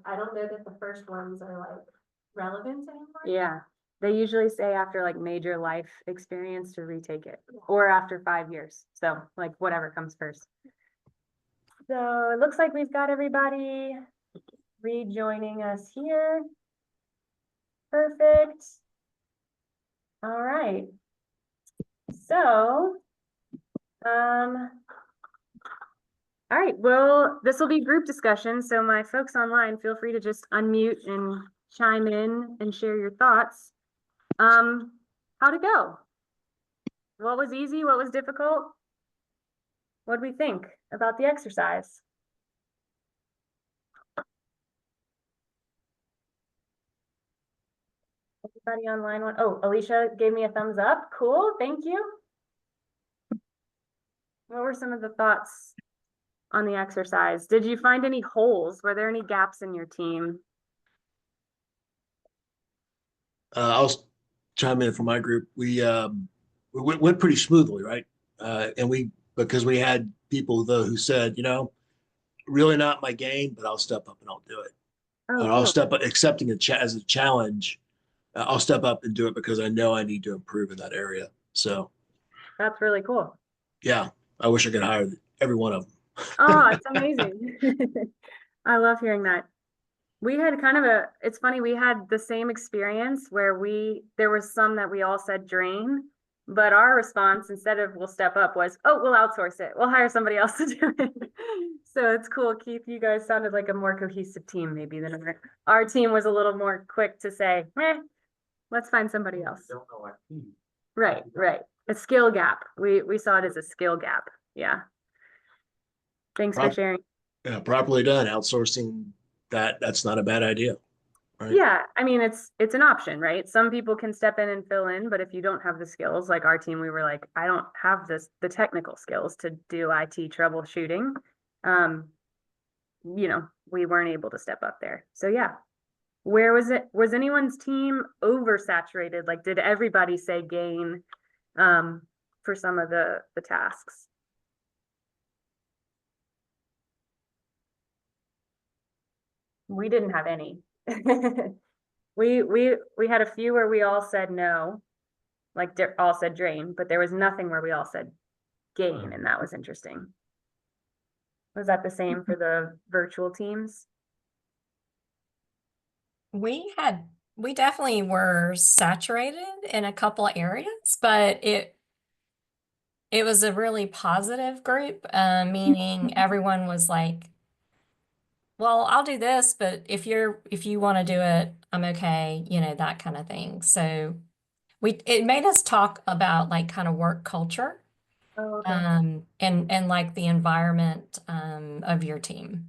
I don't know that the first ones are like relevant anymore. yeah. They usually say after like major life experience to retake it, or after 5 years. So like whatever comes first. So it looks like we've got everybody rejoining us here. Perfect. All right. So, all right, well, this will be group discussion, so my folks online, feel free to just unmute and chime in and share your thoughts. How'd it go? What was easy? What was difficult? What do we think about the exercise? Everybody online want, oh, Alicia gave me a thumbs up. Cool, thank you. What were some of the thoughts on the exercise? Did you find any holes? Were there any gaps in your team? I'll chime in for my group. We went pretty smoothly, right? Because we had people though who said, really not my game, but I'll step up and I'll do it. Oh, Or I'll cool. step up, accepting as a challenge. I'll step up and do it because I know I need to improve in that area. So That's really cool. yeah, I wish I could hire every one of them. Oh, it's amazing. I love hearing that. We had kind of it's funny, we had the same experience where there was some that we all said drain, but our response instead of we'll step up was, oh, we'll outsource it. We'll hire somebody else to do it. So it's cool. Keith, you guys sounded like a more cohesive team maybe than our team was a little more quick to say, let's find somebody else. Don't know what he. Right, right. A skill gap. We saw it as a skill gap. Yeah. Thanks for Rob- sharing. Yeah, properly done. Outsourcing that's not a bad idea. Right. Yeah, I mean, it's an option, right? Some people can step in and fill in, but if you don't have the skills, like our team, we were like, I don't have the technical skills to do IT troubleshooting. We weren't able to step up there. So yeah. Where was anyone's team oversaturated? Like, did everybody say gain for some of the tasks? We didn't have any. We had a few where we all said no, like all said drain, but there was nothing where we all said gain, and that was interesting. Was that the same for the virtual teams? We definitely were saturated in a couple of areas, but it was a really positive group, meaning everyone was like, well, I'll do this, but if you want to do it, I'm okay, that kind of thing. So it made us talk about like kind of work culture, Oh, okay. and like the environment, of your team.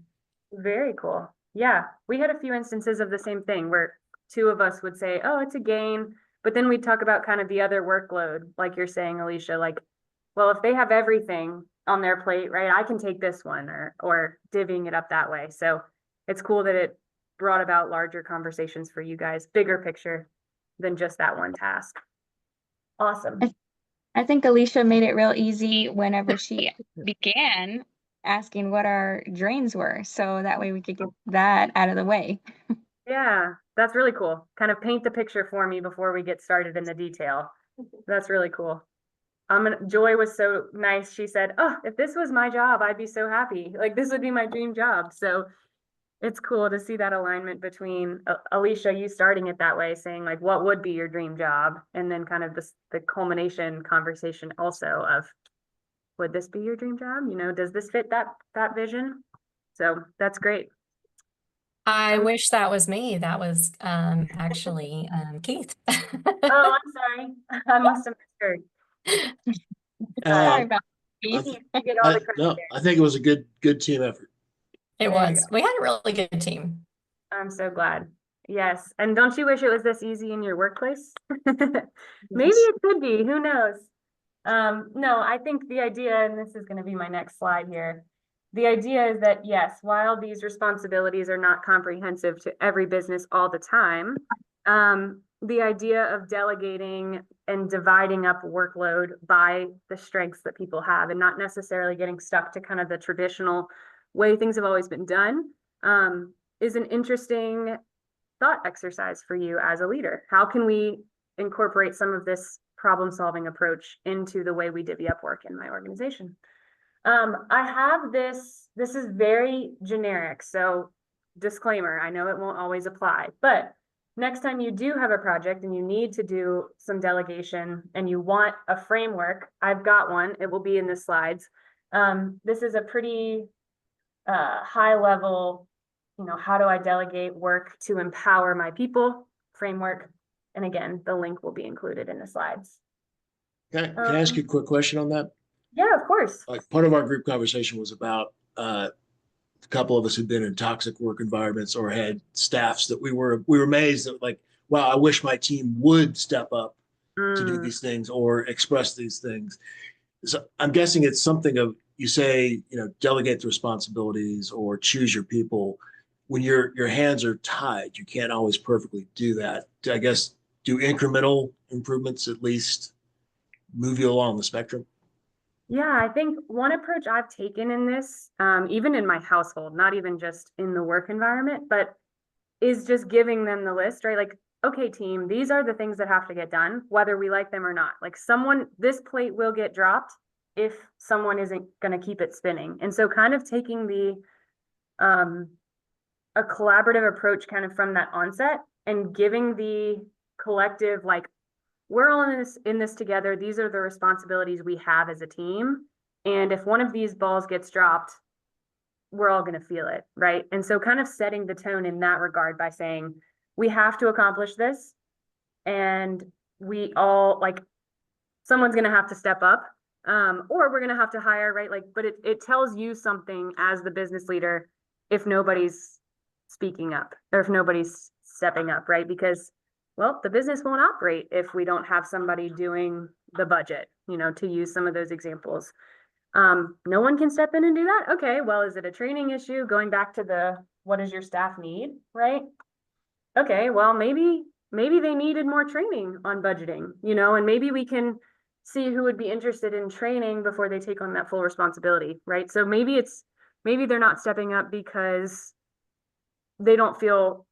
Very cool. Yeah, we had a few instances of the same thing where two of us would say, oh, it's a gain, but then we'd talk about kind of the other workload, like you're saying, Alicia, like, well, if they have everything on their plate, right, I can take this one or divvying it up that way. So it's cool that it brought about larger conversations for you guys, bigger picture than just that one task. Awesome. I think Alicia made it real easy whenever she began asking what our drains were. So that way we could get that out of the way. Yeah, that's really cool. Kind of paint the picture for me before we get started in the detail. That's really cool. Joy was so nice. She said, oh, if this was my job, I'd be so happy. Like this would be my dream job. So it's cool to see that alignment between Alicia, you starting it that way, saying like, what would be your dream job? And then kind of the culmination conversation also of, would this be your dream job? Does this fit that vision? So that's great. I wish that was me. That was actually Keith. Oh, I'm sorry. I must have misheard. Sorry about I that. th- You get all the credit no, there. I think it was a good team effort. It There you was. We had a really good team. I'm so glad. Yes. And don't you wish it was this easy in your workplace? Maybe it could be, who knows? No, I think the idea, and this is going to be my next slide here. The idea is that yes, while these responsibilities are not comprehensive to every business all the time, the idea of delegating and dividing up workload by the strengths that people have and not necessarily getting stuck to kind of the traditional way things have always been done, is an interesting thought exercise for you as a leader. How can we incorporate some of this problem-solving approach into the way we divvy up work in my organization? I have this is very generic, so disclaimer, I know it won't always apply, but next time you do have a project and you need to do some delegation and you want a framework, I've got one. It will be in the slides. This is a pretty high level, how do I delegate work to empower my people framework. And again, the link will be included in the slides. Can I ask you a quick question on that? Yeah, of course. Like part of our group conversation was about a couple of us who'd been in toxic work environments or had staffs that we were amazed that like, wow, I wish my team would step up to do these things or express these things. So I'm guessing it's something of, you say, delegate the responsibilities or choose your people. When your hands are tied, you can't always perfectly do that. I guess, do incremental improvements at least move you along the spectrum? Yeah, I think one approach I've taken in this, even in my household, not even just in the work environment, but is just giving them the list, right? Like, okay, team, these are the things that have to get done, whether we like them or not. Like this plate will get dropped if someone isn't going to keep it spinning. And so kind of taking a collaborative approach kind of from that onset and giving the collective, like, we're all in this together. These are the responsibilities we have as a team. And if one of these balls gets dropped, we're all going to feel it, right? And so kind of setting the tone in that regard by saying, we have to accomplish this. And we all, like, someone's going to have to step up, or we're going to have to hire, right? Like, but it tells you something as the business leader if nobody's speaking up or if nobody's stepping up, right? Because, well, the business won't operate if we don't have somebody doing the budget, to use some of those examples. No one can step in and do that. Okay, well, is it a training issue? Going back to what does your staff need, right? Okay, well, maybe they needed more training on budgeting, and maybe we can see who would be interested in training before they take on that full responsibility, right? So maybe they're not stepping up because they don't feel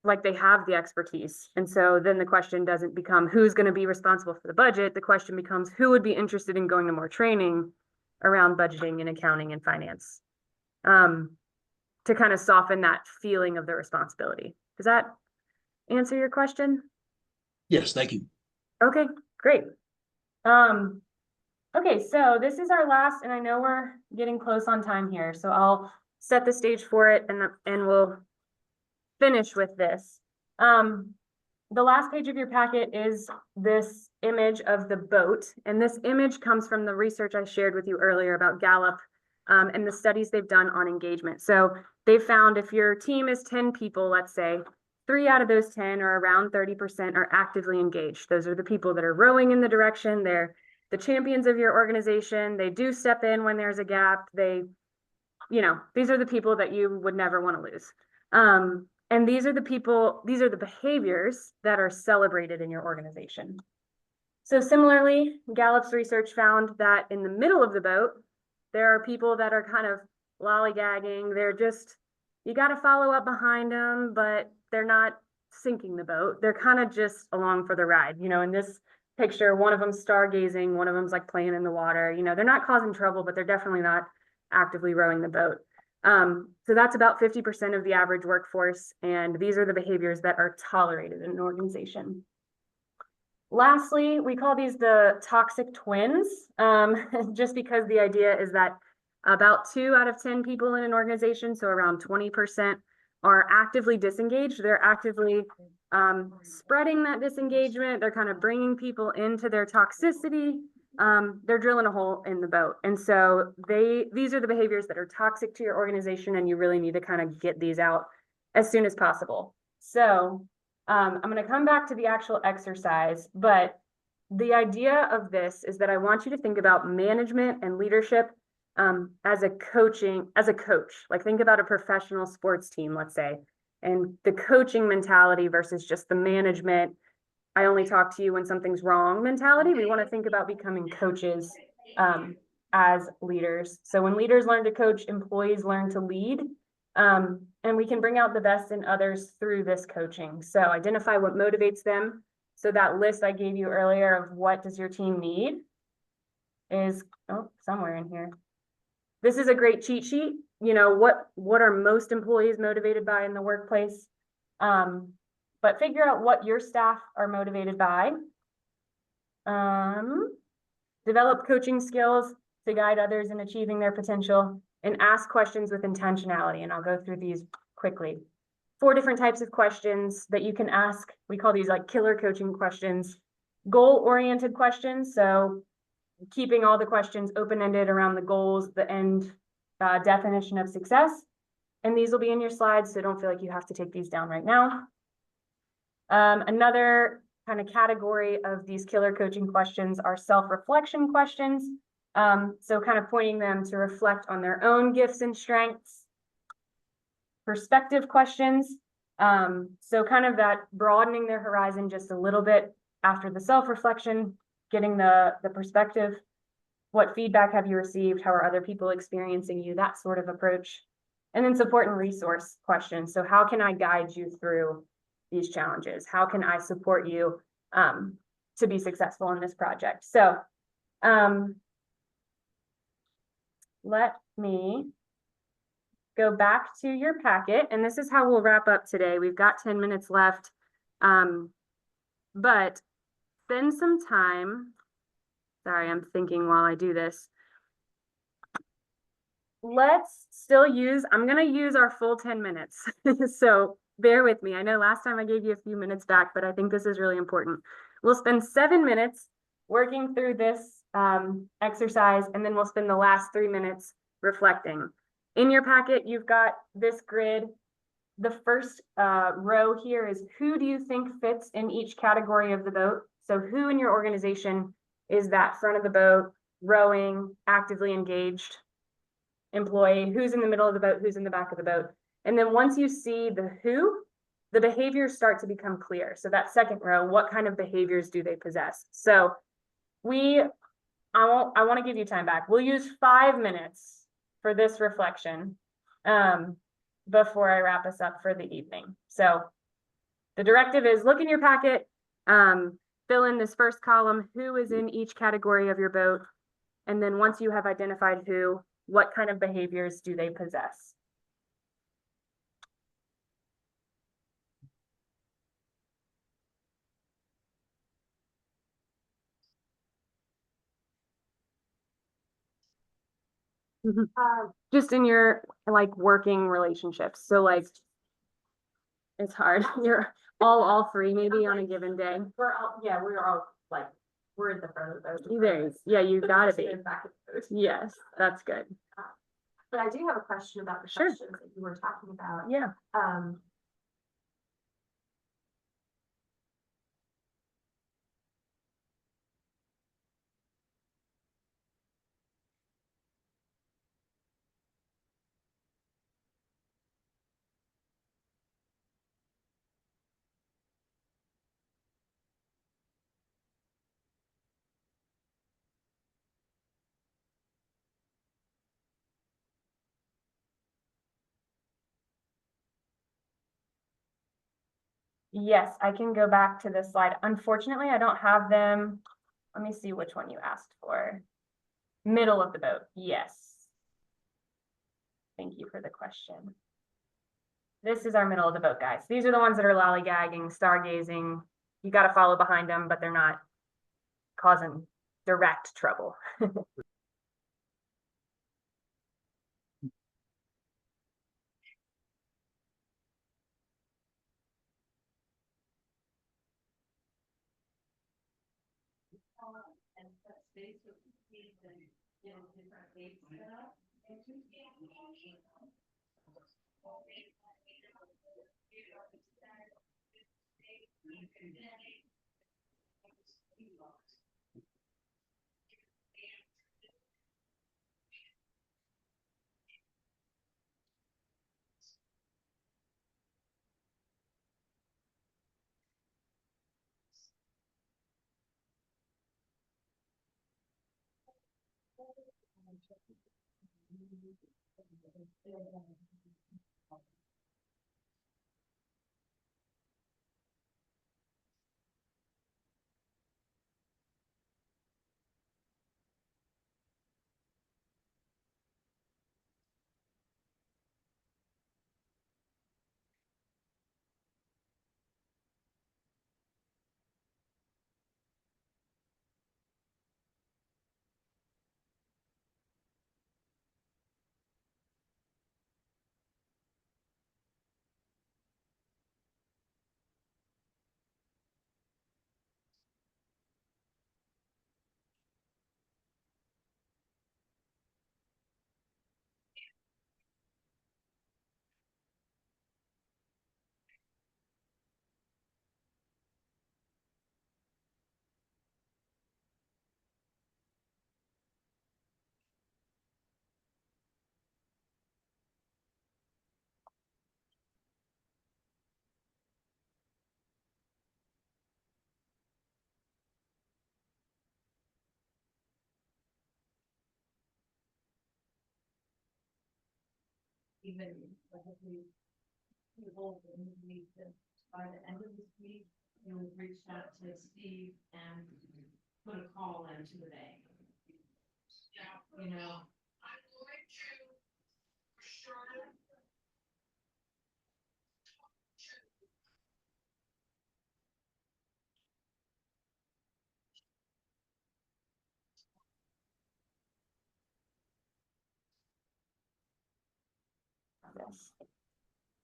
like they have the expertise. And so then the question doesn't become who's going to be responsible for the budget. The question becomes who would be interested in going to more training around budgeting and accounting and finance, to kind of soften that feeling of the responsibility. Does that answer your question? Yes, thank you. Okay, great. Okay, so this is our last, and I know we're getting close on time here, so I'll set the stage for it and we'll finish with this. The last page of your packet is this image of the boat, and this image comes from the research I shared with you earlier about Gallup, and the studies they've done on engagement. So they found if your team is 10 people, let's say, 3 out of those 10 or around 30% are actively engaged. Those are the people that are rowing in the direction. They're the champions of your organization. They do step in when there's a gap. These are the people that you would never want to lose. And these are the behaviors that are celebrated in your organization. So similarly, Gallup's research found that in the middle of the boat, there are people that are kind of lollygagging. They're just, you got to follow up behind them, but they're not sinking the boat. They're kind of just along for the ride. In this picture, one of them's stargazing, one of them's like playing in the water. They're not causing trouble, but they're definitely not actively rowing the boat. So that's about 50% of the average workforce, and these are the behaviors that are tolerated in an organization. Lastly, we call these the toxic twins, just because the idea is that about 2 out of 10 people in an organization, so around 20%, are actively disengaged. They're actively spreading that disengagement. They're kind of bringing people into their toxicity. They're drilling a hole in the boat. And so these are the behaviors that are toxic to your organization, and you really need to kind of get these out as soon as possible. So I'm going to come back to the actual exercise, but the idea of this is that I want you to think about management and leadership as a coach, like think about a professional sports team, let's say, and the coaching mentality versus just the management I only talk to you when something's wrong mentality. We want to think about becoming coaches as leaders. So when leaders learn to coach, employees learn to lead. And we can bring out the best in others through this coaching. So identify what motivates them. So that list I gave you earlier of what does your team need is, oh, somewhere in here. This is a great cheat sheet. You know, what are most employees motivated by in the workplace? But figure out what your staff are motivated by. Develop coaching skills to guide others in achieving their potential, and ask questions with intentionality. And I'll go through these quickly. 4 different types of questions that you can ask. We call these like killer coaching questions. Goal-oriented questions. So keeping all the questions open-ended around the goals, the end definition of success. And these will be in your slides, so don't feel like you have to take these down right now. Another kind of category of these killer coaching questions are self-reflection questions. So kind of pointing them to reflect on their own gifts and strengths. Perspective questions. So kind of that broadening their horizon just a little bit after the self-reflection, getting the perspective. What feedback have you received? How are other people experiencing you? That sort of approach. And then support and resource questions. So how can I guide you through these challenges? How can I support you to be successful in this project? So let me go back to your packet, and this is how we'll wrap up today. We've got 10 minutes left, but spend some time. Sorry, I'm thinking while I do this. Let's still use, I'm going to use our full 10 minutes. So bear with me. I know last time I gave you a few minutes back, but I think this is really important. We'll spend 7 minutes working through this exercise, and then we'll spend the last 3 minutes reflecting. In your packet, you've got this grid. The first row here is who do you think fits in each category of the boat? So who in your organization is that front of the boat, rowing, actively engaged employee? Who's in the middle of the boat? Who's in the back of the boat? And then once you see the who, the behaviors start to become clear. So that second row, what kind of behaviors do they possess? So I want to give you time back. We'll use 5 minutes for this reflection before I wrap us up for the evening. So the directive is look in your packet, fill in this first column, who is in each category of your boat. And then once you have identified who, what kind of behaviors do they possess? Just in your like working relationships. So like it's hard. You're all 3 maybe on a given day. We're all like, we're in the front of those. There is, yeah, you gotta be. Yes, that's good. But I do have a question about the Sure. questions that you were talking about. Yeah. Yes, I can go back to this slide. Unfortunately, I don't have them. Let me see which one you asked for. Middle of the boat. Yes. Thank you for the question. This is our middle of the boat, guys. These are the ones that are lollygagging, stargazing. You got to follow behind them, but they're not causing direct trouble. by the end of this week, you'll reach out to Steve and put a call into the bank. You know. I'm going to, for sure.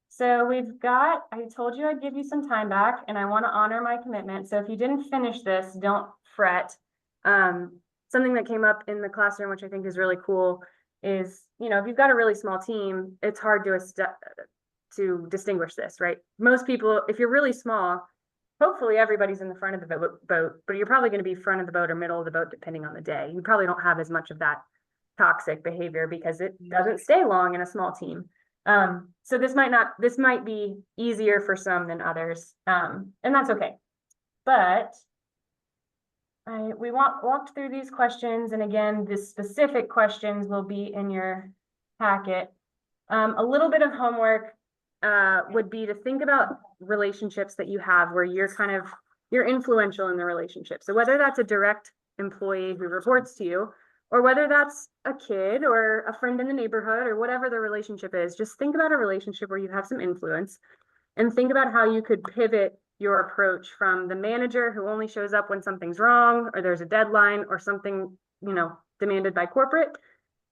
So we've got, I told you I'd give you some time back and I want to honor my commitment. So if you didn't finish this, don't fret. Something that came up in the classroom, which I think is really cool, is, you know, if you've got a really small team, it's hard to distinguish this, right? Most people, if you're really small, hopefully everybody's in the front of the boat, but you're probably going to be front of the boat or middle of the boat, depending on the day. You probably don't have as much of that toxic behavior because it doesn't stay long in a small team. So this might be easier for some than others. And that's okay. But we walked through these questions, and again, the specific questions will be in your packet. A little bit of homework would be to think about relationships that you have where you're influential in the relationship. So whether that's a direct employee who reports to you, or whether that's a kid or a friend in the neighborhood or whatever the relationship is, just think about a relationship where you have some influence and think about how you could pivot your approach from the manager who only shows up when something's wrong or there's a deadline or something, you know, demanded by corporate,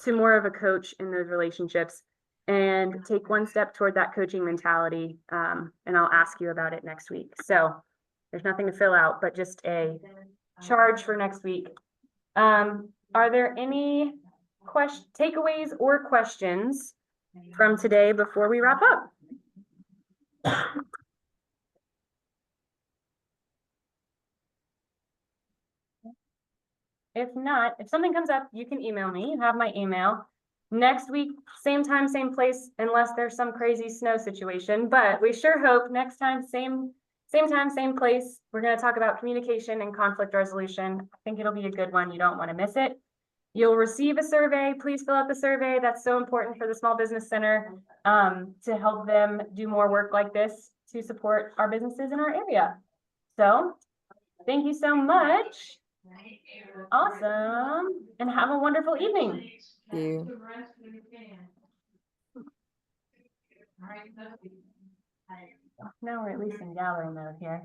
to more of a coach in those relationships, and take one step toward that coaching mentality. And I'll ask you about it next week. So there's nothing to fill out, but just a charge for next week. Are there any takeaways or questions from today before we wrap up? If not, if something comes up, you can email me. You have my email. Next week, same time, same place, unless there's some crazy snow situation. But we sure hope next time, same time, same place. We're going to talk about communication and conflict resolution. I think it'll be a good one. You don't want to miss it. You'll receive a survey. Please fill out the survey. That's so important for the Small Business Center to help them do more work like this to support our businesses in our area. So thank you so much. Awesome. And have a wonderful evening. Thank you. Now we're at least in gallery mode here.